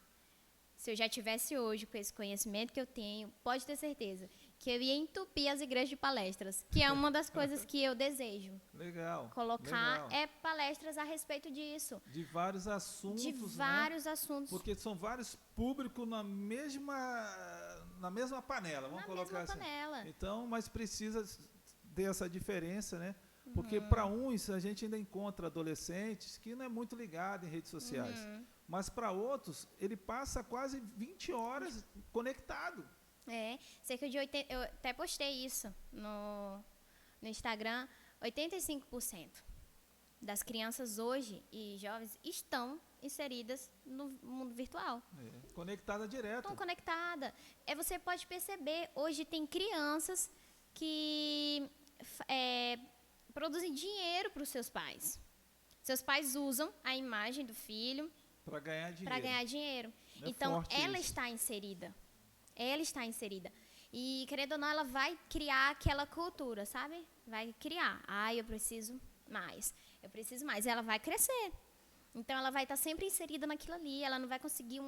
se eu já tivesse hoje com esse conhecimento que eu tenho, pode ter certeza que eu ia entupir as igrejas de palestras, que é uma das coisas que eu desejo. Legal. Colocar palestras a respeito disso. De vários assuntos, assuntos. Porque são vários públicos na mesma panela, vamos colocar assim. Então, mas precisa ter essa diferença, né? Porque para uns a gente ainda encontra adolescentes que não é muito ligado em redes sociais. Mas para outros, ele passa quase 20 horas conectado. Cerca de 80%, eu até postei isso no Instagram, 85% das crianças hoje e jovens estão inseridas no mundo virtual. Conectada direto. Estão conectadas. Você pode perceber, hoje tem crianças que produzem dinheiro para os seus pais. Seus pais usam a imagem do filho para ganhar dinheiro. Então, ela está inserida. Ela está inserida. E, querendo ou não, ela vai criar aquela cultura, sabe? Vai criar. Eu preciso mais. Eu preciso mais. Ela vai crescer. Então, ela vai estar sempre inserida naquilo ali. Ela não vai conseguir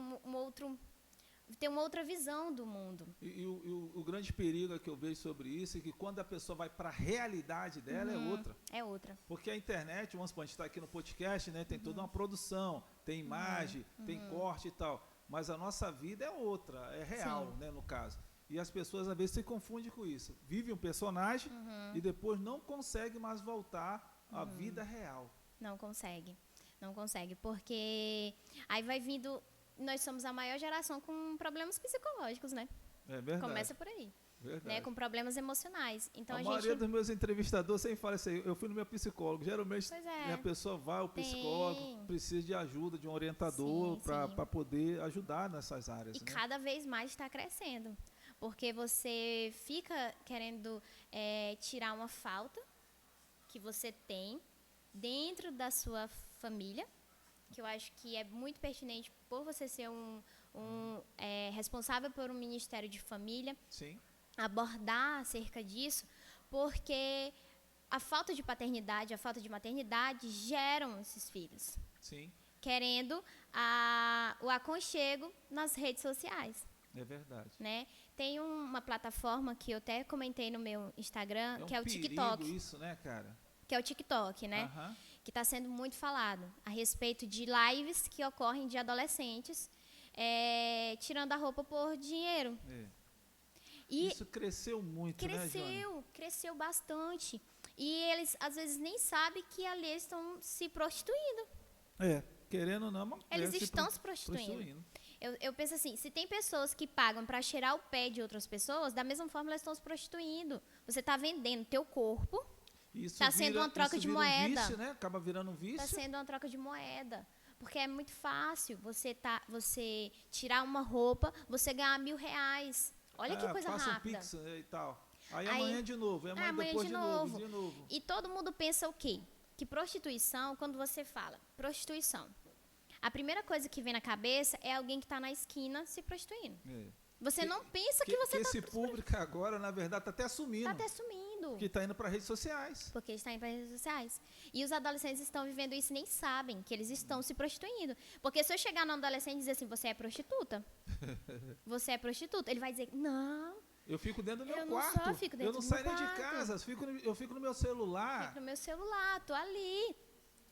ter uma outra visão do mundo. E o grande perigo que eu vejo sobre isso é que quando a pessoa vai para a realidade dela, é outra. É outra. Porque a internet, vamos supor, a gente está aqui no podcast, né, tem toda uma produção, tem imagem, tem corte e tal. Mas a nossa vida é outra, é real, né, no caso. E as pessoas, às vezes, se confundem com isso. Vive um personagem e depois não consegue mais voltar à vida real. Não consegue. Não consegue, porque aí vai vindo... Nós somos a maior geração com problemas psicológicos, né? É verdade. Começa por aí. Né? Com problemas emocionais. Então, a maioria dos meus entrevistadores sempre fala assim, eu fui no meu psicólogo. Geralmente a pessoa vai ao psicólogo, precisa de ajuda, de um orientador para poder ajudar nessas áreas. E cada vez mais está crescendo. Porque você fica querendo tirar uma falta que você tem dentro da sua família, que eu acho que é muito pertinente por você ser responsável por um Ministério de Família. Sim. Abordar acerca disso, porque a falta de paternidade, a falta de maternidade geram esses filhos. Sim. Querendo o aconchego nas redes sociais. É verdade. Né? Tem uma plataforma que eu até comentei no meu Instagram, que é o TikTok. É um perigo isso, né, cara? Que é o TikTok, né? Que está sendo muito falado a respeito de lives que ocorrem de adolescentes tirando a roupa por dinheiro. E isso cresceu muito, né, Joane? Cresceu bastante. E eles, às vezes, nem sabem que ali eles estão se prostituindo. Querendo ou não, eles estão se prostituindo. Eu penso assim, se tem pessoas que pagam para cheirar o pé de outras pessoas, da mesma forma elas estão se prostituindo. Você está vendendo teu corpo, está sendo uma troca de moeda. Vício, né? Acaba virando um vício. Está sendo uma troca de moeda. Porque é muito fácil você tirar uma roupa, você ganhar R$1.000. Olha que coisa rápida. Passa um Pix e tal. Aí amanhã de novo, amanhã depois de novo. E todo mundo pensa o quê? Que prostituição, quando você fala prostituição, a primeira coisa que vem na cabeça é alguém que está na esquina se prostituindo. Você não pensa que você está... Esse público agora, na verdade, está até sumindo. Está até sumindo. Porque está indo para redes sociais. Porque está indo para redes sociais. E os adolescentes estão vivendo isso e nem sabem que eles estão se prostituindo. Porque se eu chegar no adolescente e dizer assim, você é prostituta? Você é prostituta? Ele vai dizer, não. Eu fico dentro do meu quarto. Eu não saio nem de casa. Eu fico no meu celular. Fico no meu celular, tô ali.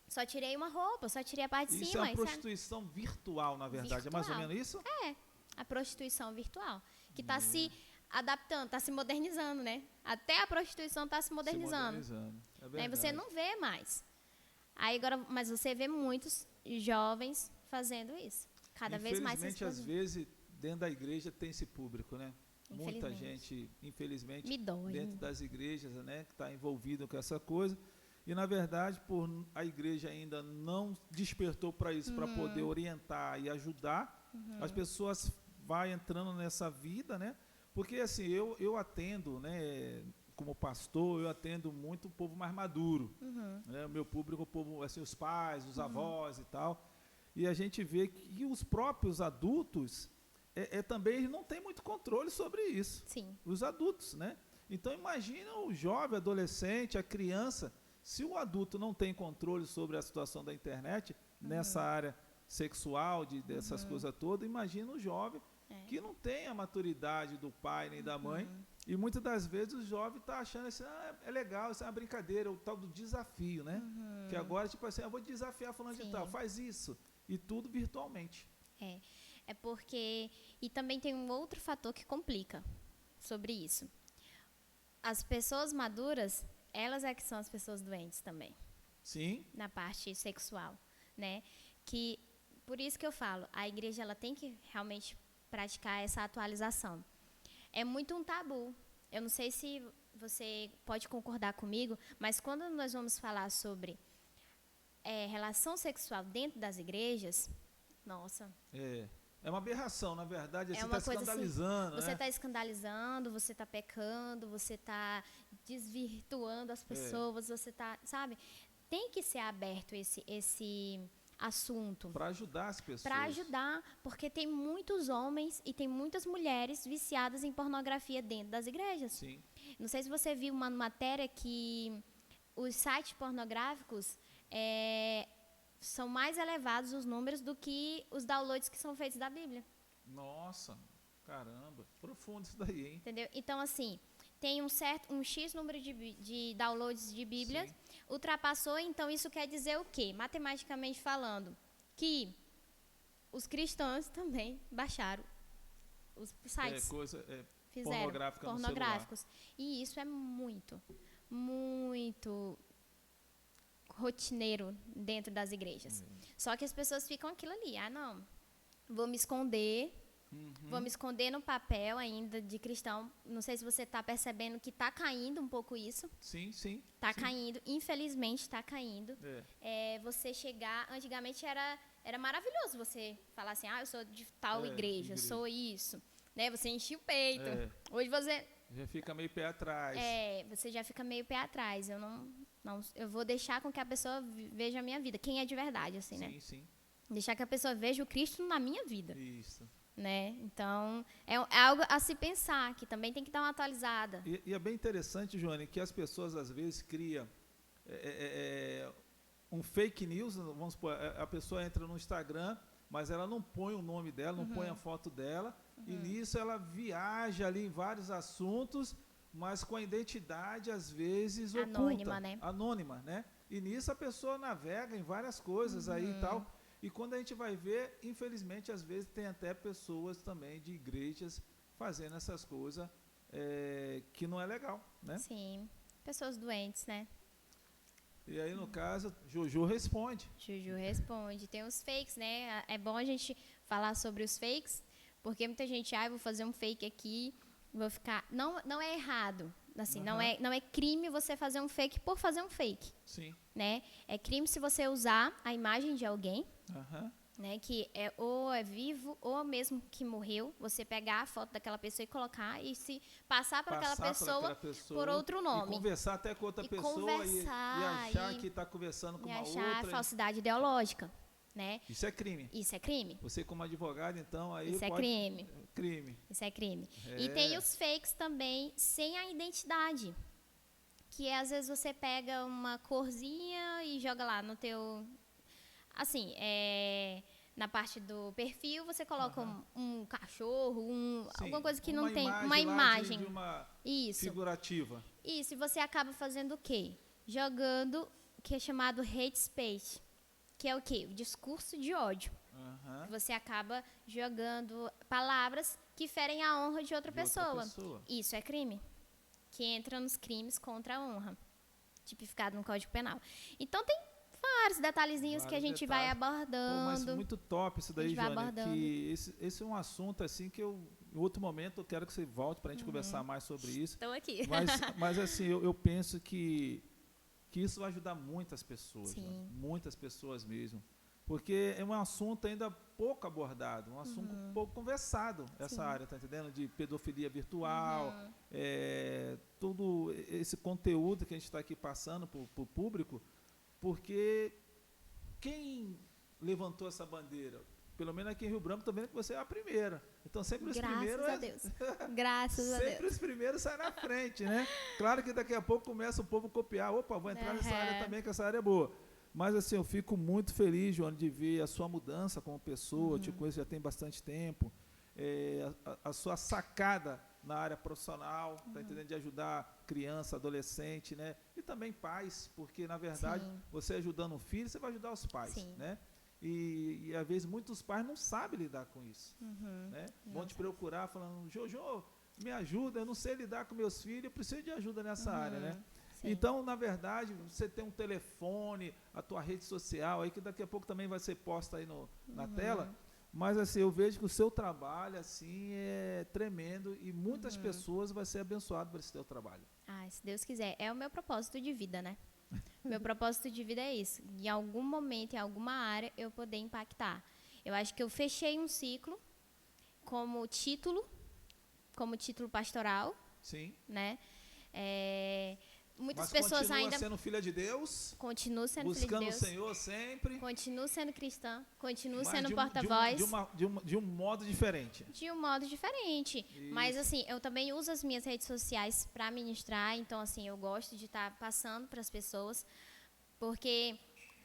Só tirei uma roupa, só tirei a parte de cima. Isso é uma prostituição virtual, na verdade. Virtual. É mais ou menos isso? A prostituição virtual. Que está se adaptando, está se modernizando, né? Até a prostituição está se modernizando. É verdade. Você não vê mais. Mas você vê muitos jovens fazendo isso. Cada vez mais. Infelizmente, às vezes, dentro da igreja tem esse público, né? Muita gente, infelizmente, dentro das igrejas, né, que está envolvido com essa coisa. E, na verdade, por a igreja ainda não despertou para isso, para poder orientar e ajudar, as pessoas vão entrando nessa vida, né? Porque, assim, eu atendo, né, como pastor, eu atendo muito o povo mais maduro. Né? O meu público, o povo, assim, os pais, os avós e tal. E a gente vê que os próprios adultos também não tem muito controle sobre isso. Sim. Os adultos, né? Então, imagina o jovem, adolescente, a criança, se o adulto não tem controle sobre a situação da internet, nessa área sexual, dessas coisas todas, imagina o jovem que não tem a maturidade do pai nem da mãe, e muitas das vezes o jovem está achando assim, é legal, isso é uma brincadeira, o tal do desafio, né? Que agora, tipo assim, eu vou desafiar falando de tal, faz isso, e tudo virtualmente. É porque... E também tem um outro fator que complica sobre isso. As pessoas maduras, elas é que são as pessoas doentes também. Sim. Na parte sexual, né? Que por isso que eu falo, a igreja ela tem que realmente praticar essa atualização. É muito um tabu. Eu não sei se você pode concordar comigo, mas quando nós vamos falar sobre relação sexual dentro das igrejas, nossa. É uma aberração, na verdade, você uma está coisa escandalizando, assim, você né? está escandalizando, você está pecando, você está desvirtuando as pessoas, você está, sabe? Tem que ser aberto esse assunto. Para ajudar as pessoas. Para ajudar, porque tem muitos homens e tem muitas mulheres viciadas em pornografia dentro das igrejas. Sim. Não sei se você viu uma matéria que os sites pornográficos são mais elevados os números do que os downloads que são feitos da Bíblia. Nossa, caramba, profundo isso daí, hein? Entendeu? Então, assim, tem um X número de downloads de Bíblia, Sim. ultrapassou, então isso quer dizer o quê? Matematicamente falando, que os cristãos também baixaram os sites. Fizeram pornográficos. E isso é muito, muito rotineiro dentro das igrejas. Só que as pessoas ficam aquilo ali, não, vou me esconder, vou me esconder no papel ainda de cristão. Não sei se você está percebendo que está caindo um pouco isso. Sim, sim. Está caindo, infelizmente está caindo. Você chegar, antigamente era maravilhoso você falar assim, eu sou de tal igreja, sou isso. Né? Você enchia o peito. Hoje você... Já fica meio pé atrás. Você já fica meio pé atrás. Eu vou deixar com que a pessoa veja a minha vida. Quem é de verdade, assim, sim, né? Sim, sim. Deixar que a pessoa veja o Cristo na minha vida. Isso. Né? Então, é algo a se pensar, que também tem que dar uma atualizada. E é bem interessante, Joane, que as pessoas, às vezes, criam um fake news. Vamos supor, a pessoa entra no Instagram, mas ela não põe o nome dela, não põe a foto dela, e nisso ela viaja ali em vários assuntos, mas com a identidade, às vezes, anônima, oculta. Anônima, né? E nisso a pessoa navega em várias coisas aí e tal. E quando a gente vai ver, infelizmente, às vezes tem até pessoas também de igrejas fazendo essas coisas que não é legal, né? Sim, pessoas doentes, né? E aí, no caso, Juju responde. Juju responde. Tem os fakes, né? É bom a gente falar sobre os fakes, porque muita gente, vou fazer um fake aqui, vou ficar... Não é errado, assim, não é crime você fazer um fake por fazer um fake. Sim. Né? É crime se você usar a imagem de alguém, né, que ou é vivo ou mesmo que morreu, você pegar a foto daquela pessoa e colocar e se passar por aquela pessoa por outro nome. E conversar até com outra pessoa e achar que está conversando com uma outra. E achar falsidade ideológica. Né? Isso é crime. Isso é crime. Você como advogado, então, aí isso pode... é crime. Crime. Isso é crime. E tem os fakes também sem a identidade. Que às vezes você pega uma corzinha e joga lá no teu... Assim, na parte do perfil, você coloca um cachorro, alguma coisa que não tem... Uma imagem. De uma isso. Figurativa. Isso, e você acaba fazendo o quê? Jogando o que é chamado hate speech. Que é o quê? O discurso de ódio. Você acaba jogando palavras que ferem a honra de outra pessoa. Isso é crime. Que entra nos crimes contra a honra. Tipificado no Código Penal. Então, tem vários detalhezinhos que a gente vai abordando. Mas muito top isso daí, Joane. Que esse é um assunto assim que em outro momento eu quero que você volte para a gente conversar mais sobre isso. Estou aqui. Mas assim, eu penso que isso vai ajudar muitas pessoas, muitas pessoas mesmo, porque é um assunto ainda pouco abordado, um assunto pouco conversado, essa área, tá entendendo? De pedofilia virtual, todo esse conteúdo que a gente está aqui passando para o público, porque quem levantou essa bandeira? Pelo menos aqui em Rio Branco, estou vendo que você é a primeira. Então, sempre os primeiros... Graças a Deus. Graças a Deus. Sempre os primeiros saem na frente, né? Claro que daqui a pouco começa o povo a copiar. Opa, vou entrar nessa área também, que essa área é boa. Mas, assim, eu fico muito feliz, Joane, de ver a sua mudança como pessoa. Eu te conheço já tem bastante tempo. A sua sacada na área profissional, tá entendendo? De ajudar criança, adolescente, né? E também pais, porque, na verdade, você ajudando um filho, você vai ajudar os pais, né? E às vezes muitos pais não sabem lidar com isso, né? Vão te procurar falando, Jojo, me ajuda, eu não sei lidar com meus filhos, eu preciso de ajuda nessa área, né? Sim. Então, na verdade, você tem um telefone, a tua rede social, aí que daqui a pouco também vai ser posta aí na tela, mas assim, eu vejo que o seu trabalho assim é tremendo e muitas pessoas vão ser abençoadas por esse teu trabalho. Se Deus quiser. É o meu propósito de vida, né? Meu propósito de vida é isso. Em algum momento, em alguma área, eu poder impactar. Eu acho que eu fechei um ciclo como título pastoral, Sim. né? Muitas Mas pessoas ainda sendo filha de Deus, continuam sendo filha de buscando Deus, o Senhor sempre, continuo sendo cristã, continuo mas sendo porta-voz. de um modo diferente. De um modo diferente. Isso. Mas, assim, eu também uso as minhas redes sociais para ministrar. Então, assim, eu gosto de estar passando para as pessoas. Porque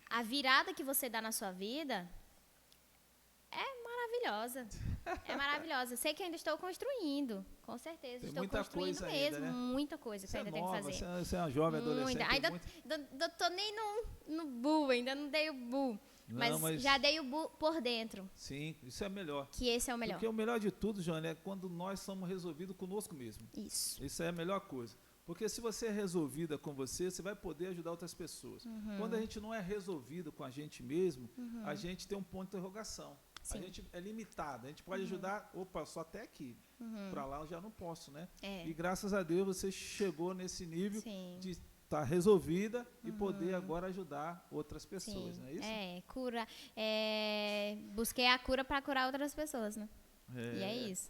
a virada que você dá na sua vida é maravilhosa. É maravilhosa. Sei que ainda estou construindo. Com certeza. Tem estou muita construindo coisa mesmo. ainda, né? muita coisa que Você eu é ainda nova, tenho que fazer. você é uma jovem adolescente. Ainda Muito... tô nem no bu, ainda não dei o bu. Mas já dei o bu por dentro. Sim, isso é melhor. Que esse é o melhor. Porque o melhor de tudo, Joane, é quando nós somos resolvidos conosco mesmo. Isso. Isso é a melhor coisa. Porque se você é resolvida com você, você vai poder ajudar outras pessoas. Quando a gente não é resolvido com a gente mesmo, a gente tem um ponto de interrogação. Sim. A gente é limitado. A gente pode ajudar, só até aqui. Para lá eu já não posso, né? E graças a Deus você chegou nesse nível de estar resolvida e poder agora ajudar outras pessoas, não é isso? Cura. Busquei a cura para curar outras pessoas, né? E é isso.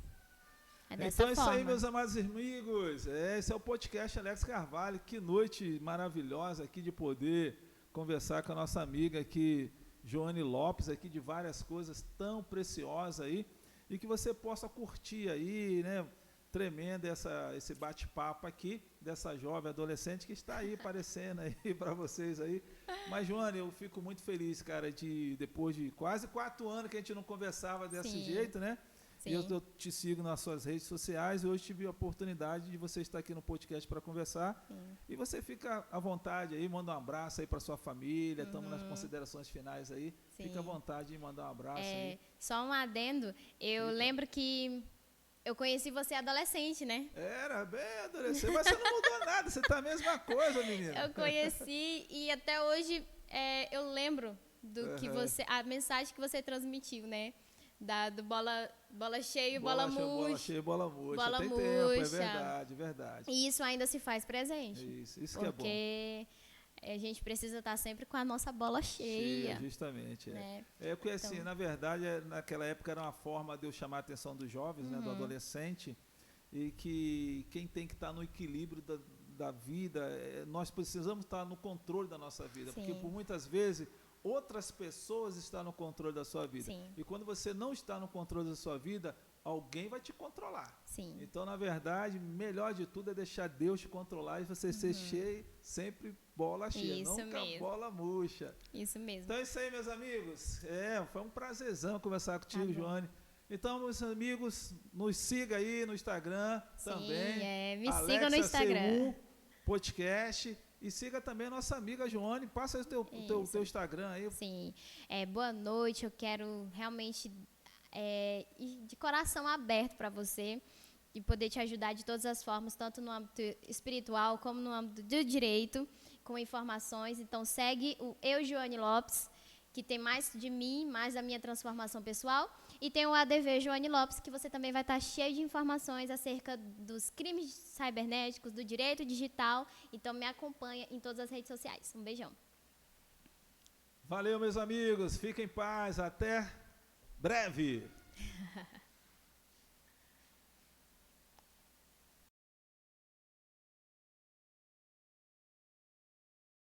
Então é isso aí, meus amados amigos. Esse é o podcast Alex Carvalho. Que noite maravilhosa aqui de poder conversar com a nossa amiga aqui, Joane Lopes, aqui de várias coisas tão preciosas aí. E que você possa curtir aí, né? Tremendo esse bate-papo aqui dessa jovem adolescente que está aí aparecendo aí para vocês aí. Mas, Joane, eu fico muito feliz, cara, depois de quase 4 anos que a gente não conversava desse jeito, né? Sim. E eu te sigo nas suas redes sociais e hoje tive a oportunidade de você estar aqui no podcast para conversar. Sim. E você fica à vontade aí, manda um abraço aí para sua família, estamos nas considerações finais aí. Sim. Fica à vontade de mandar um abraço aí. Só um adendo, eu lembro que eu conheci você adolescente, né? Era bem adolescente, mas você não mudou nada, você tá a mesma coisa, menina. Eu conheci e até hoje eu lembro do que a mensagem que você transmitiu, né? Do bola cheia, bola murcha. Bola cheia, bola murcha. Bola Tem murcha. tempo, é verdade. E isso ainda se faz presente. Isso que é bom. Porque a gente precisa estar sempre com a nossa bola cheia. Justamente. Né? Porque assim, na verdade, naquela época era uma forma de eu chamar a atenção dos jovens, né, do adolescente, e que quem tem que estar no equilíbrio da vida, nós precisamos estar no controle da nossa vida, porque por muitas vezes outras pessoas estão no controle da sua vida. Sim. E quando você não está no controle da sua vida, alguém vai te controlar. Sim. Então, na verdade, melhor de tudo é deixar Deus te controlar e você ser cheio, sempre bola cheia, Isso nunca mesmo. bola murcha. Isso mesmo. Então é isso aí, meus amigos. Foi um prazerzão conversar contigo, bom. Joane. Então, meus amigos, nos siga aí no Instagram também. Me siga no Instagram. C1 Podcast. E siga também a nossa amiga Joane. Passa aí o teu Instagram aí. Sim. Boa noite. Eu quero realmente ir de coração aberto para você e poder te ajudar de todas as formas, tanto no âmbito espiritual como no âmbito do direito, com informações. Então, segue o Eu, Joane Lopes, que tem mais de mim, mais da minha transformação pessoal. E tem o ADV Joane Lopes, que você também vai estar cheio de informações acerca dos crimes cibernéticos, do direito digital. Então, me acompanha em todas as redes sociais. Um beijão. Valeu, meus amigos. Fiquem em paz. Até breve.